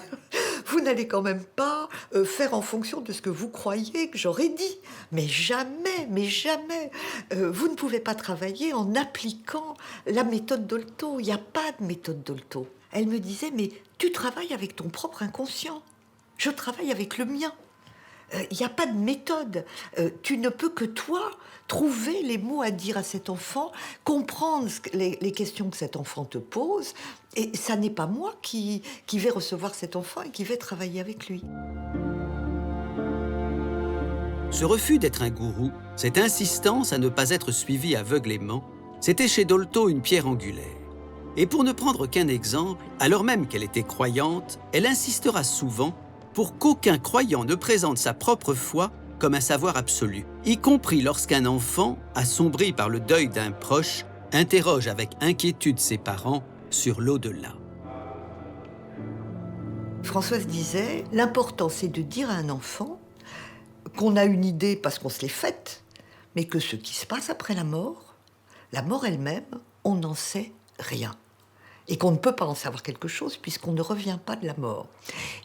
Vous n'allez quand même pas faire en fonction de ce que vous croyez que j'aurais dit. Mais jamais, mais jamais. Vous ne pouvez pas travailler en appliquant la méthode Dolto. Il n'y a pas de méthode Dolto. Elle me disait, mais tu travailles avec ton propre inconscient. Je travaille avec le mien. Il n'y a pas de méthode. Tu ne peux que toi trouver les mots à dire à cet enfant, comprendre les questions que cet enfant te pose. Et ça n'est pas moi qui vais recevoir cet enfant et qui vais travailler avec lui. Ce refus d'être un gourou, cette insistance à ne pas être suivi aveuglément, c'était chez Dolto une pierre angulaire. Et pour ne prendre qu'un exemple, alors même qu'elle était croyante, elle insistera souvent pour qu'aucun croyant ne présente sa propre foi comme un savoir absolu, y compris lorsqu'un enfant, assombri par le deuil d'un proche, interroge avec inquiétude ses parents sur l'au-delà. Françoise disait, l'important c'est de dire à un enfant qu'on a une idée parce qu'on se l'est faite, mais que ce qui se passe après la mort elle-même, on n'en sait rien. Et qu'on ne peut pas en savoir quelque chose puisqu'on ne revient pas de la mort.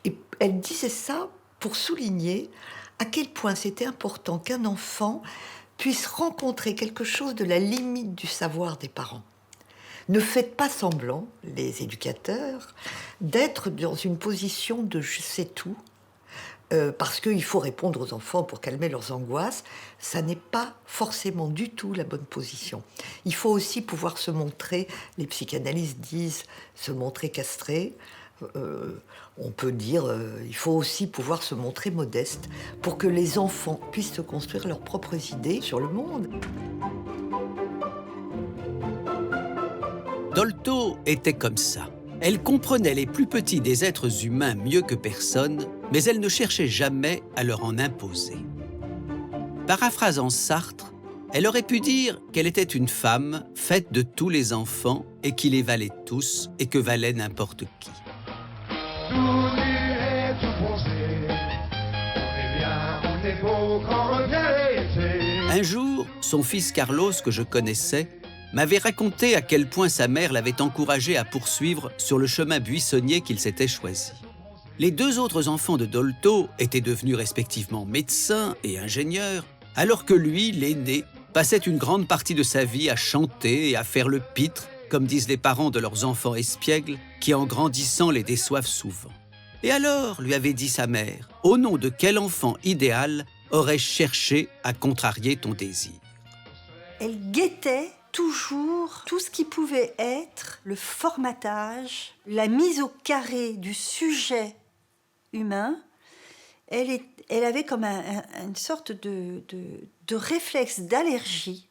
Et elle disait ça pour souligner à quel point c'était important qu'un enfant puisse rencontrer quelque chose de la limite du savoir des parents. Ne faites pas semblant, les éducateurs, d'être dans une position de je sais tout, parce qu'il faut répondre aux enfants pour calmer leurs angoisses. Ça n'est pas forcément du tout la bonne position. Il faut aussi pouvoir se montrer, les psychanalystes disent, se montrer castré. On peut dire, il faut aussi pouvoir se montrer modeste pour que les enfants puissent se construire leurs propres idées sur le monde. Dolto était comme ça. Elle comprenait les plus petits des êtres humains mieux que personne, mais elle ne cherchait jamais à leur en imposer. Paraphrasant Sartre, elle aurait pu dire qu'elle était une femme faite de tous les enfants et qui les valait tous et que valait n'importe qui. Un jour, son fils Carlos, que je connaissais, m'avait raconté à quel point sa mère l'avait encouragé à poursuivre sur le chemin buissonnier qu'il s'était choisi. Les deux autres enfants de Dolto étaient devenus respectivement médecins et ingénieurs, alors que lui, l'aîné, passait une grande partie de sa vie à chanter et à faire le pitre, comme disent les parents de leurs enfants espiègles, qui en grandissant les déçoivent souvent. Et alors, lui avait dit sa mère, au nom de quel enfant idéal aurais-je cherché à contrarier ton désir? Elle guettait toujours tout ce qui pouvait être le formatage, la mise au carré du sujet humain. Elle avait comme une sorte de réflexe d'allergie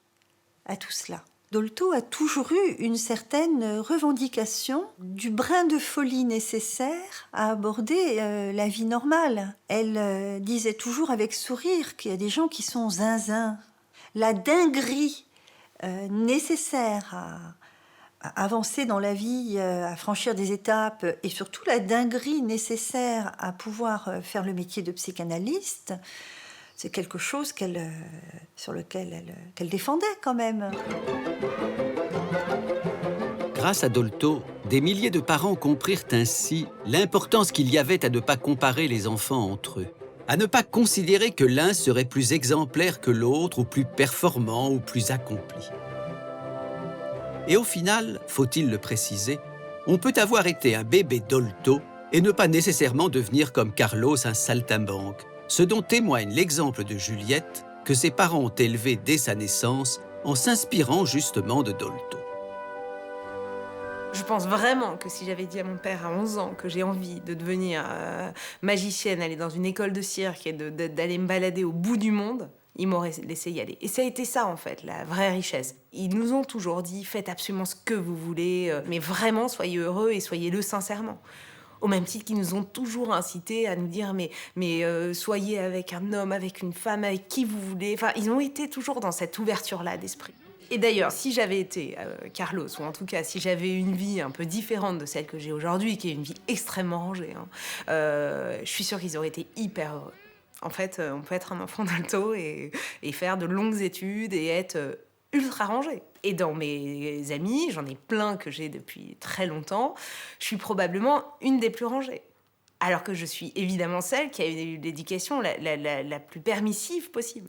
à tout cela. Dolto a toujours eu une certaine revendication du brin de folie nécessaire à aborder la vie normale. Elle disait toujours avec sourire qu'il y a des gens qui sont zinzins. La dinguerie nécessaire à avancer dans la vie, à franchir des étapes, et surtout la dinguerie nécessaire à pouvoir faire le métier de psychanalyste, c'est quelque chose sur lequel qu'elle défendait quand même. Grâce à Dolto, des milliers de parents comprirent ainsi l'importance qu'il y avait à ne pas comparer les enfants entre eux, à ne pas considérer que l'un serait plus exemplaire que l'autre, ou plus performant, ou plus accompli. Et au final, faut-il le préciser, on peut avoir été un bébé Dolto et ne pas nécessairement devenir comme Carlos un saltimbanque, ce dont témoigne l'exemple de Juliette, que ses parents ont élevé dès sa naissance en s'inspirant justement de Dolto. Je pense vraiment que si j'avais dit à mon père à 11 ans que j'ai envie de devenir magicienne, aller dans une école de cirque et d'aller me balader au bout du monde, il m'aurait laissé y aller. Et ça a été ça, en fait, la vraie richesse. Ils nous ont toujours dit, faites absolument ce que vous voulez, mais vraiment, soyez heureux et soyez-le sincèrement. Au même titre qu'ils nous ont toujours incités à nous dire, mais soyez avec un homme, avec une femme, avec qui vous voulez. Enfin, ils ont été toujours dans cette ouverture-là d'esprit. Et d'ailleurs, si j'avais été Carlos, ou en tout cas, si j'avais une vie un peu différente de celle que j'ai aujourd'hui, qui est une vie extrêmement rangée, je suis sûre qu'ils auraient été hyper heureux. En fait, on peut être un enfant Dolto et faire de longues études et être ultra rangé. Et dans mes amis, j'en ai plein que j'ai depuis très longtemps, je suis probablement une des plus rangées. Alors que je suis évidemment celle qui a eu l'éducation la plus permissive possible.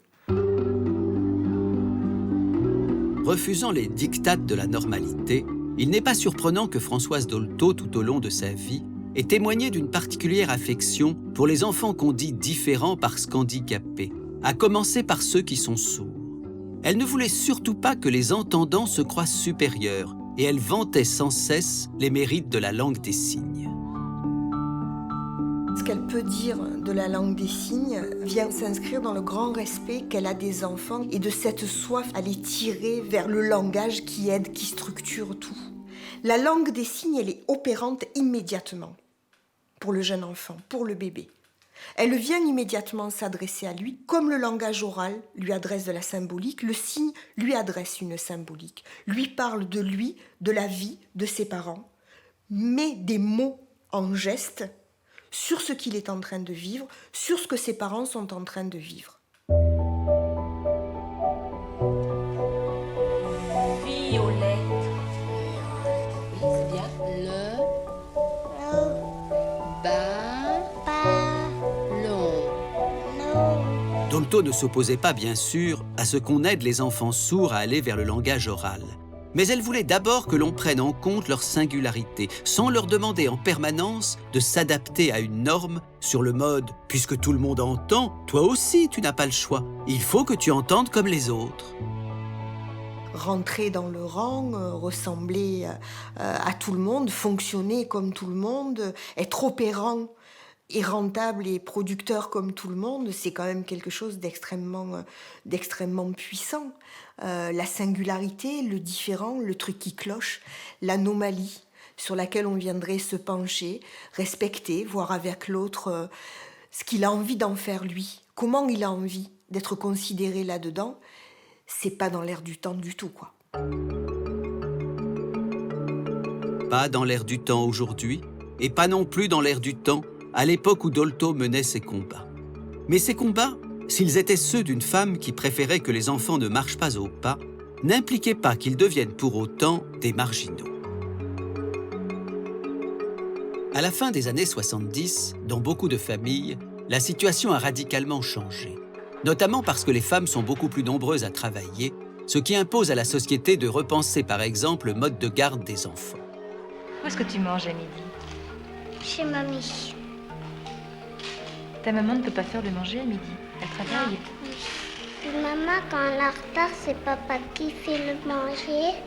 Refusant les dictates de la normalité, il n'est pas surprenant que Françoise Dolto, tout au long de sa vie, ait témoigné d'une particulière affection pour les enfants qu'on dit différents parce qu'handicapés, à commencer par ceux qui sont sourds. Elle ne voulait surtout pas que les entendants se croient supérieurs, et elle vantait sans cesse les mérites de la langue des signes. Ce qu'elle peut dire de la langue des signes vient s'inscrire dans le grand respect qu'elle a des enfants et de cette soif à les tirer vers le langage qui aide, qui structure tout. La langue des signes, elle est opérante immédiatement pour le jeune enfant, pour le bébé. Elle vient immédiatement s'adresser à lui, comme le langage oral lui adresse de la symbolique, le signe lui adresse une symbolique, lui parle de lui, de la vie, de ses parents, met des mots en gestes sur ce qu'il est en train de vivre, sur ce que ses parents sont en train de vivre. Violette. Oui, c'est bien. Dolto ne s'opposait pas, bien sûr, à ce qu'on aide les enfants sourds à aller vers le langage oral. Mais elle voulait d'abord que l'on prenne en compte leur singularité, sans leur demander en permanence de s'adapter à une norme sur le mode « puisque tout le monde entend, toi aussi tu n'as pas le choix, il faut que tu entendes comme les autres ». Rentrer dans le rang, ressembler à tout le monde, fonctionner comme tout le monde, être opérant et rentable et producteur comme tout le monde, c'est quand même quelque chose d'extrêmement puissant. La singularité, le différent, le truc qui cloche, l'anomalie sur laquelle on viendrait se pencher, respecter, voir avec l'autre ce qu'il a envie d'en faire lui, comment il a envie d'être considéré là-dedans, c'est pas dans l'air du temps du tout, quoi. Pas dans l'air du temps aujourd'hui, et pas non plus dans l'air du temps à l'époque où Dolto menait ses combats. Mais ces combats, s'ils étaient ceux d'une femme qui préférait que les enfants ne marchent pas au pas, n'impliquaient pas qu'ils deviennent pour autant des marginaux. À la fin des années 70, dans beaucoup de familles, la situation a radicalement changé, notamment parce que les femmes sont beaucoup plus nombreuses à travailler, ce qui impose à la société de repenser par exemple le mode de garde des enfants. Où est-ce que tu manges à midi? Chez mamie. Ta maman ne peut pas faire le manger à midi, elle travaille. Puis maman, quand elle est en retard, c'est papa qui fait le manger.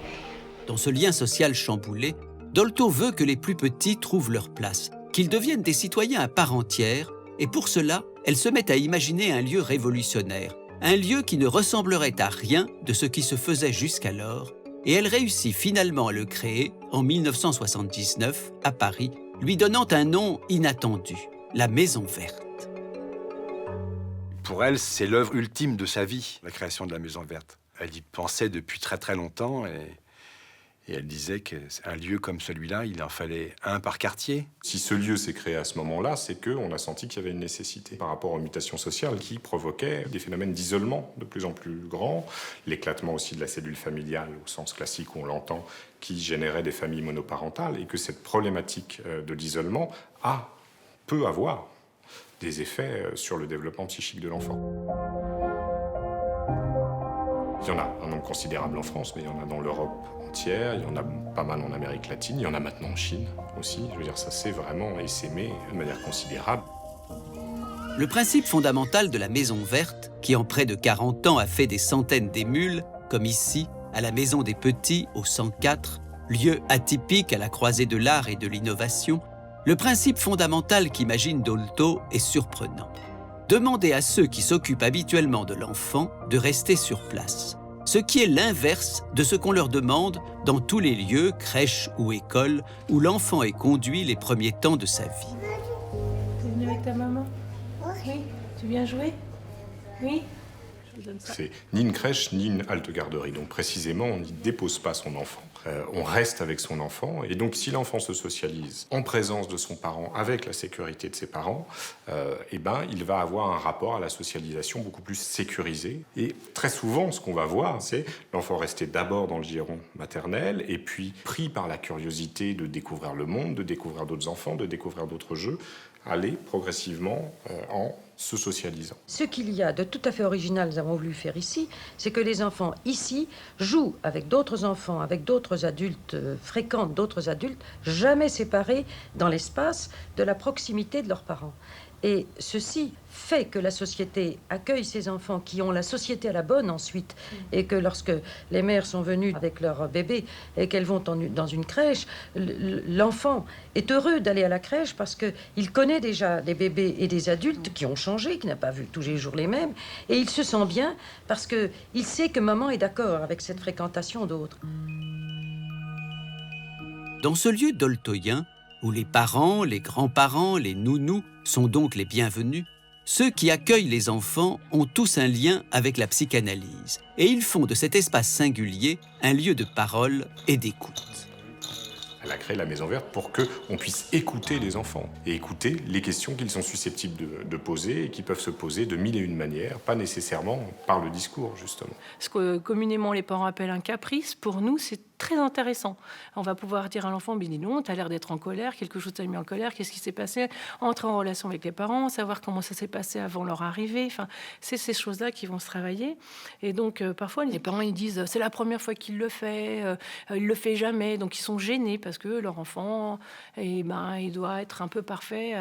Dans ce lien social chamboulé, Dolto veut que les plus petits trouvent leur place, qu'ils deviennent des citoyens à part entière, et pour cela, elle se met à imaginer un lieu révolutionnaire, un lieu qui ne ressemblerait à rien de ce qui se faisait jusqu'alors, et elle réussit finalement à le créer en 1979 à Paris, lui donnant un nom inattendu, la Maison Verte. Pour elle, c'est l'œuvre ultime de sa vie, la création de la Maison Verte. Elle y pensait depuis très très longtemps et elle disait qu'un lieu comme celui-là, il en fallait un par quartier. Si ce lieu s'est créé à ce moment-là, c'est qu'on a senti qu'il y avait une nécessité par rapport aux mutations sociales qui provoquaient des phénomènes d'isolement de plus en plus grands, l'éclatement aussi de la cellule familiale au sens classique où on l'entend, qui générait des familles monoparentales, et que cette problématique de l'isolement peut avoir des effets sur le développement psychique de l'enfant. Il y en a un nombre considérable en France, mais il y en a dans l'Europe entière, il y en a pas mal en Amérique latine, il y en a maintenant en Chine aussi. Je veux dire, ça s'est vraiment essaimé de manière considérable. Le principe fondamental de la Maison Verte, qui en près de 40 ans a fait des centaines d'émules, comme ici, à la Maison des Petits, au 104, lieu atypique à la croisée de l'art et de l'innovation, le principe fondamental qu'imagine Dolto est surprenant. Demander à ceux qui s'occupent habituellement de l'enfant de rester sur place, ce qui est l'inverse de ce qu'on leur demande dans tous les lieux, crèches ou écoles, où l'enfant est conduit les premiers temps de sa vie. T'es venu avec ta maman? Oui. Tu viens jouer? Oui. C'est ni une crèche, ni une halte garderie. Donc précisément, on n'y dépose pas son enfant. On reste avec son enfant. Et donc, si l'enfant se socialise en présence de son parent, avec la sécurité de ses parents, il va avoir un rapport à la socialisation beaucoup plus sécurisé. Et très souvent, ce qu'on va voir, c'est l'enfant rester d'abord dans le giron maternel, et puis pris par la curiosité de découvrir le monde, de découvrir d'autres enfants, de découvrir d'autres jeux, aller progressivement en se socialisant. Ce qu'il y a de tout à fait original, nous avons voulu faire ici, c'est que les enfants ici jouent avec d'autres enfants, avec d'autres adultes, fréquentent d'autres adultes, jamais séparés dans l'espace de la proximité de leurs parents. Et ceci fait que la société accueille ces enfants qui ont la société à la bonne ensuite, et que lorsque les mères sont venues avec leur bébé et qu'elles vont dans une crèche, l'enfant est heureux d'aller à la crèche parce qu'il connaît déjà des bébés et des adultes qui ont changé, qui n'a pas vu tous les jours les mêmes, et il se sent bien parce qu'il sait que maman est d'accord avec cette fréquentation d'autres. Dans ce lieu doltoïen, où les parents, les grands-parents, les nounous sont donc les bienvenus, ceux qui accueillent les enfants ont tous un lien avec la psychanalyse et ils font de cet espace singulier un lieu de parole et d'écoute. Elle a créé la Maison Verte pour qu'on puisse écouter les enfants et écouter les questions qu'ils sont susceptibles de poser et qui peuvent se poser de mille et une manières, pas nécessairement par le discours, justement. Ce que communément les parents appellent un caprice, pour nous, c'est très intéressant. On va pouvoir dire à l'enfant, dis donc, tu as l'air d'être en colère, quelque chose t'a mis en colère, qu'est-ce qui s'est passé? Entrer en relation avec les parents, savoir comment ça s'est passé avant leur arrivée. Enfin, c'est ces choses-là qui vont se travailler. Et donc, parfois, les parents, ils disent, c'est la première fois qu'il le fait, il le fait jamais. Donc, ils sont gênés parce que leur enfant, il doit être un peu parfait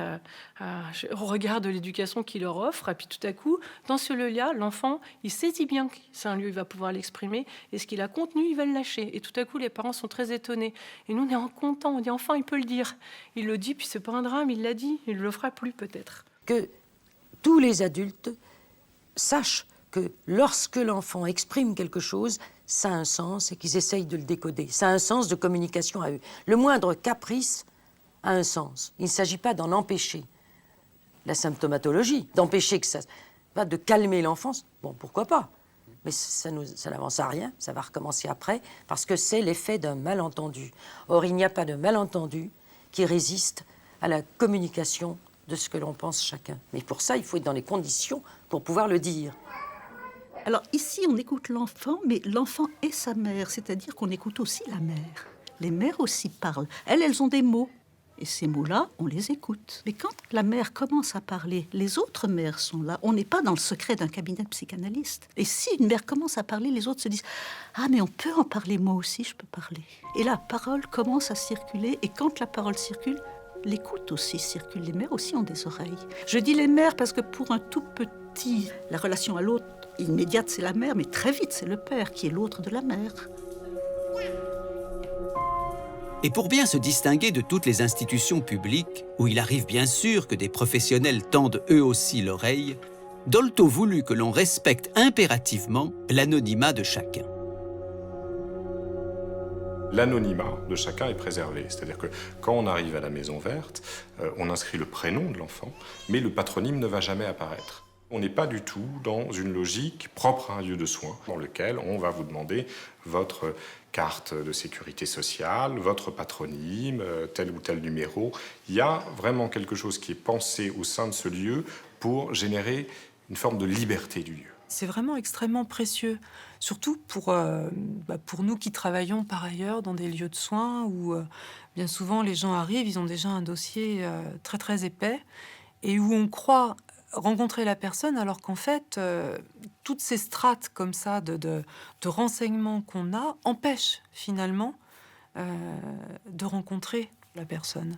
au regard de l'éducation qu'il leur offre. Et puis, tout à coup, dans ce lieu-là, l'enfant, il saisit bien que c'est un lieu, il va pouvoir l'exprimer. Et ce qu'il a contenu, il va le lâcher. Et tout à coup, les parents sont très étonnés. Et nous, on est contents. On dit, enfin, il peut le dire. Il le dit, puis c'est pas un drame, il l'a dit. Il ne le fera plus, peut-être. Que tous les adultes sachent que lorsque l'enfant exprime quelque chose, ça a un sens et qu'ils essayent de le décoder. Ça a un sens de communication à eux. Le moindre caprice a un sens. Il ne s'agit pas d'en empêcher la symptomatologie, d'empêcher que ça... Pas de calmer l'enfance, bon, pourquoi pas? Mais ça n'avance à rien, ça va recommencer après, parce que c'est l'effet d'un malentendu. Or, il n'y a pas de malentendu qui résiste à la communication de ce que l'on pense chacun. Mais pour ça, il faut être dans les conditions pour pouvoir le dire. Alors ici, on écoute l'enfant, mais l'enfant et sa mère, c'est-à-dire qu'on écoute aussi la mère. Les mères aussi parlent. Elles ont des mots. Et ces mots-là, on les écoute. Mais quand la mère commence à parler, les autres mères sont là. On n'est pas dans le secret d'un cabinet de psychanalyste. Et si une mère commence à parler, les autres se disent « Ah, mais on peut en parler, moi aussi, je peux parler. » Et la parole commence à circuler. Et quand la parole circule, l'écoute aussi circule. Les mères aussi ont des oreilles. Je dis les mères parce que pour un tout petit, la relation à l'autre immédiate, c'est la mère, mais très vite, c'est le père qui est l'autre de la mère. Et pour bien se distinguer de toutes les institutions publiques, où il arrive bien sûr que des professionnels tendent eux aussi l'oreille, Dolto voulut que l'on respecte impérativement l'anonymat de chacun. L'anonymat de chacun est préservé. C'est-à-dire que quand on arrive à la Maison Verte, on inscrit le prénom de l'enfant, mais le patronyme ne va jamais apparaître. On n'est pas du tout dans une logique propre à un lieu de soins, dans lequel on va vous demander votre carte de sécurité sociale, votre patronyme, tel ou tel numéro. Il y a vraiment quelque chose qui est pensé au sein de ce lieu pour générer une forme de liberté du lieu. C'est vraiment extrêmement précieux, surtout pour nous qui travaillons par ailleurs dans des lieux de soins où bien souvent les gens arrivent, ils ont déjà un dossier très très épais et où on croit rencontrer la personne alors qu'en fait, toutes ces strates comme ça de renseignements qu'on a empêchent finalement de rencontrer la personne.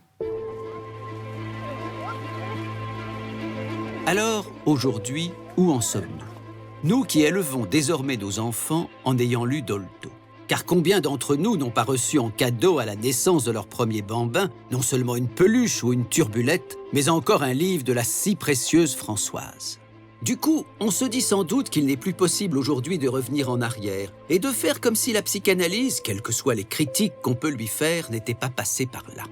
Alors, aujourd'hui, où en sommes-nous? Nous qui élevons désormais nos enfants en ayant lu Dolto. Car combien d'entre nous n'ont pas reçu en cadeau à la naissance de leur premier bambin non seulement une peluche ou une turbulette, mais encore un livre de la si précieuse Françoise. Du coup, on se dit sans doute qu'il n'est plus possible aujourd'hui de revenir en arrière et de faire comme si la psychanalyse, quelles que soient les critiques qu'on peut lui faire, n'était pas passée par là.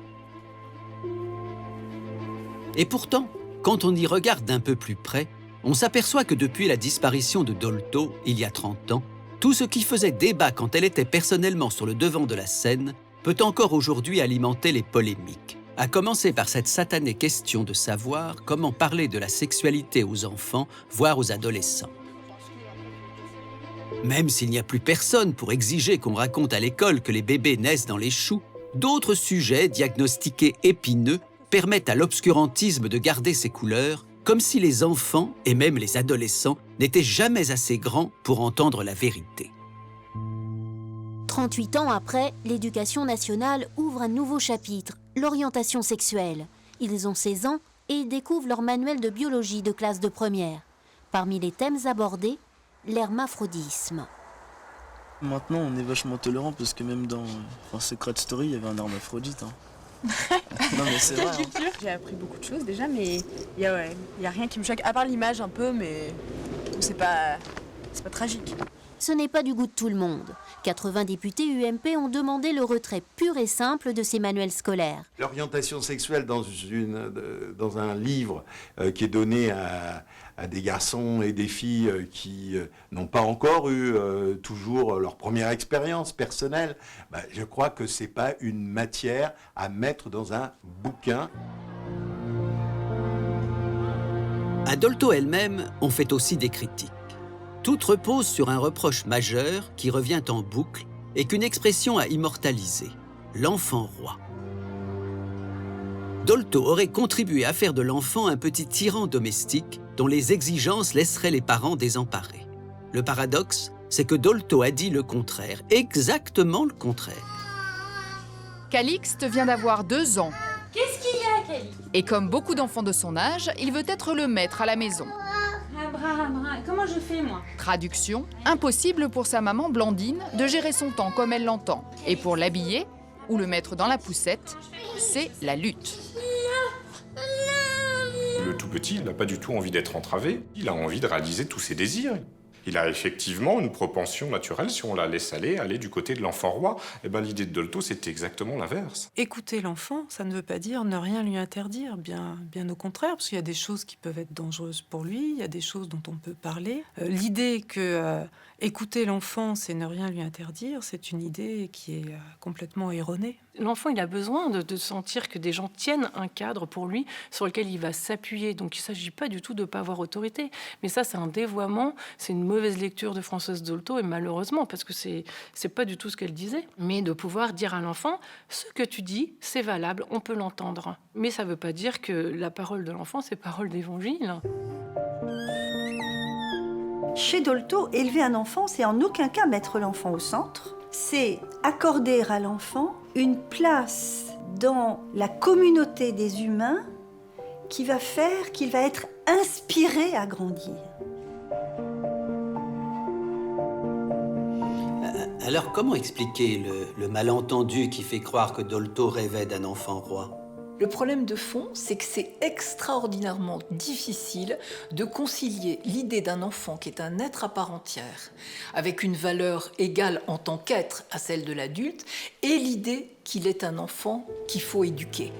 Et pourtant, quand on y regarde d'un peu plus près, on s'aperçoit que depuis la disparition de Dolto, il y a 30 ans, tout ce qui faisait débat quand elle était personnellement sur le devant de la scène peut encore aujourd'hui alimenter les polémiques, à commencer par cette satanée question de savoir comment parler de la sexualité aux enfants, voire aux adolescents. Même s'il n'y a plus personne pour exiger qu'on raconte à l'école que les bébés naissent dans les choux, d'autres sujets diagnostiqués épineux permettent à l'obscurantisme de garder ses couleurs, comme si les enfants, et même les adolescents, n'étaient jamais assez grands pour entendre la vérité. 38 ans après, l'Éducation nationale ouvre un nouveau chapitre, l'orientation sexuelle. Ils ont 16 ans et ils découvrent leur manuel de biologie de classe de première. Parmi les thèmes abordés, l'hermaphrodisme. Maintenant, on est vachement tolérant parce que même dans Secret Story, il y avait un hermaphrodite. Non mais c'est vrai. Hein. J'ai appris beaucoup de choses déjà, mais il y a rien qui me choque, à part l'image un peu, mais c'est pas tragique. ce n'est pas du goût de tout le monde. 80 députés UMP ont demandé le retrait pur et simple de ces manuels scolaires. L'orientation sexuelle dans un livre qui est donné à des garçons et des filles qui n'ont pas encore eu toujours leur première expérience personnelle, je crois que ce n'est pas une matière à mettre dans un bouquin. À Dolto elle-même, on fait aussi des critiques. Tout repose sur un reproche majeur qui revient en boucle et qu'une expression a immortalisé, l'enfant roi. Dolto aurait contribué à faire de l'enfant un petit tyran domestique dont les exigences laisseraient les parents désemparés. Le paradoxe, c'est que Dolto a dit le contraire, exactement le contraire. Calixte vient d'avoir 2 ans. Qu'est-ce qu'il y a, Calixte? Et comme beaucoup d'enfants de son âge, il veut être le maître à la maison. Comment je fais, moi? Traduction, impossible pour sa maman Blandine de gérer son temps comme elle l'entend. Et pour l'habiller, ou le mettre dans la poussette, c'est la lutte. Le tout petit, il n'a pas du tout envie d'être entravé. Il a envie de réaliser tous ses désirs. Il a effectivement une propension naturelle, si on la laisse aller du côté de l'enfant roi. Eh ben, l'idée de Dolto, c'était exactement l'inverse. Écouter l'enfant, ça ne veut pas dire ne rien lui interdire, bien au contraire, parce qu'il y a des choses qui peuvent être dangereuses pour lui, il y a des choses dont on peut parler. L'idée que écouter l'enfant, c'est ne rien lui interdire, c'est une idée qui est complètement erronée. L'enfant, il a besoin de sentir que des gens tiennent un cadre pour lui sur lequel il va s'appuyer. Donc, il ne s'agit pas du tout de ne pas avoir autorité. Mais ça, c'est un dévoiement, c'est une mauvaise lecture de Françoise Dolto, et malheureusement, parce que c'est pas du tout ce qu'elle disait. Mais de pouvoir dire à l'enfant, ce que tu dis, c'est valable, on peut l'entendre. Mais ça ne veut pas dire que la parole de l'enfant, c'est parole d'évangile. Chez Dolto, élever un enfant, c'est en aucun cas mettre l'enfant au centre. C'est accorder à l'enfant une place dans la communauté des humains qui va faire qu'il va être inspiré à grandir. Alors, comment expliquer le malentendu qui fait croire que Dolto rêvait d'un enfant roi ? Le problème de fond, c'est que c'est extraordinairement difficile de concilier l'idée d'un enfant qui est un être à part entière, avec une valeur égale en tant qu'être à celle de l'adulte, et l'idée qu'il est un enfant qu'il faut éduquer.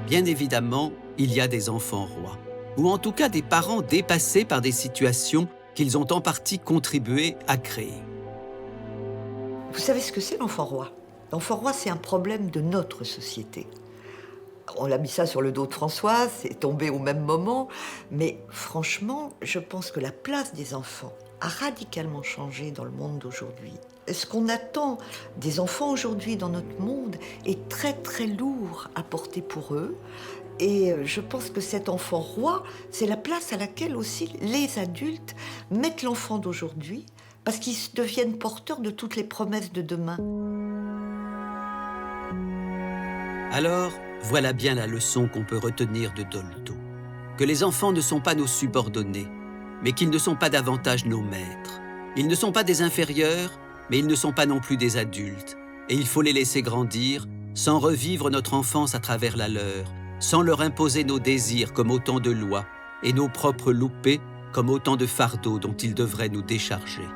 Bien évidemment, il y a des enfants rois, ou en tout cas des parents dépassés par des situations qu'ils ont en partie contribué à créer. Vous savez ce que c'est l'enfant roi ? L'enfant roi, c'est un problème de notre société. On a mis ça sur le dos de Françoise, c'est tombé au même moment, mais franchement, je pense que la place des enfants a radicalement changé dans le monde d'aujourd'hui. Ce qu'on attend des enfants aujourd'hui dans notre monde est très très lourd à porter pour eux. Et je pense que cet enfant roi, c'est la place à laquelle aussi les adultes mettent l'enfant d'aujourd'hui, parce qu'ils deviennent porteurs de toutes les promesses de demain. Alors, voilà bien la leçon qu'on peut retenir de Dolto. Que les enfants ne sont pas nos subordonnés, mais qu'ils ne sont pas davantage nos maîtres. Ils ne sont pas des inférieurs, mais ils ne sont pas non plus des adultes. Et il faut les laisser grandir, sans revivre notre enfance à travers la leur, sans leur imposer nos désirs comme autant de lois, et nos propres loupés comme autant de fardeaux dont ils devraient nous décharger.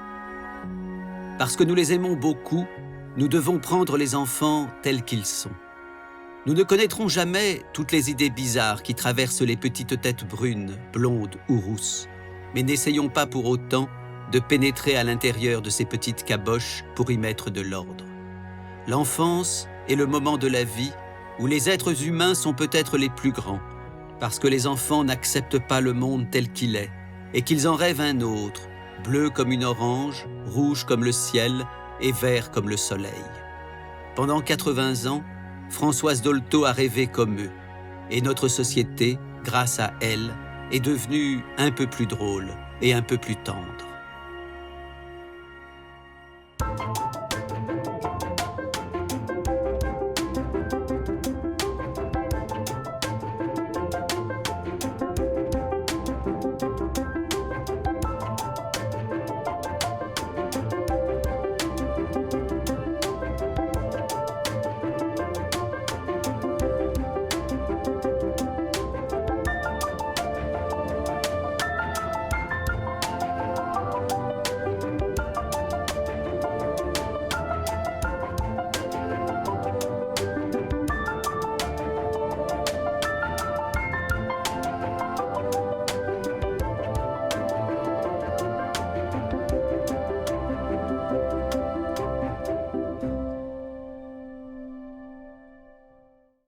Parce que nous les aimons beaucoup, nous devons prendre les enfants tels qu'ils sont. Nous ne connaîtrons jamais toutes les idées bizarres qui traversent les petites têtes brunes, blondes ou rousses. Mais n'essayons pas pour autant de pénétrer à l'intérieur de ces petites caboches pour y mettre de l'ordre. L'enfance est le moment de la vie où les êtres humains sont peut-être les plus grands, parce que les enfants n'acceptent pas le monde tel qu'il est, et qu'ils en rêvent un autre, bleu comme une orange, rouge comme le ciel et vert comme le soleil. Pendant 80 ans, Françoise Dolto a rêvé comme eux, et notre société, grâce à elle, est devenue un peu plus drôle et un peu plus tendre.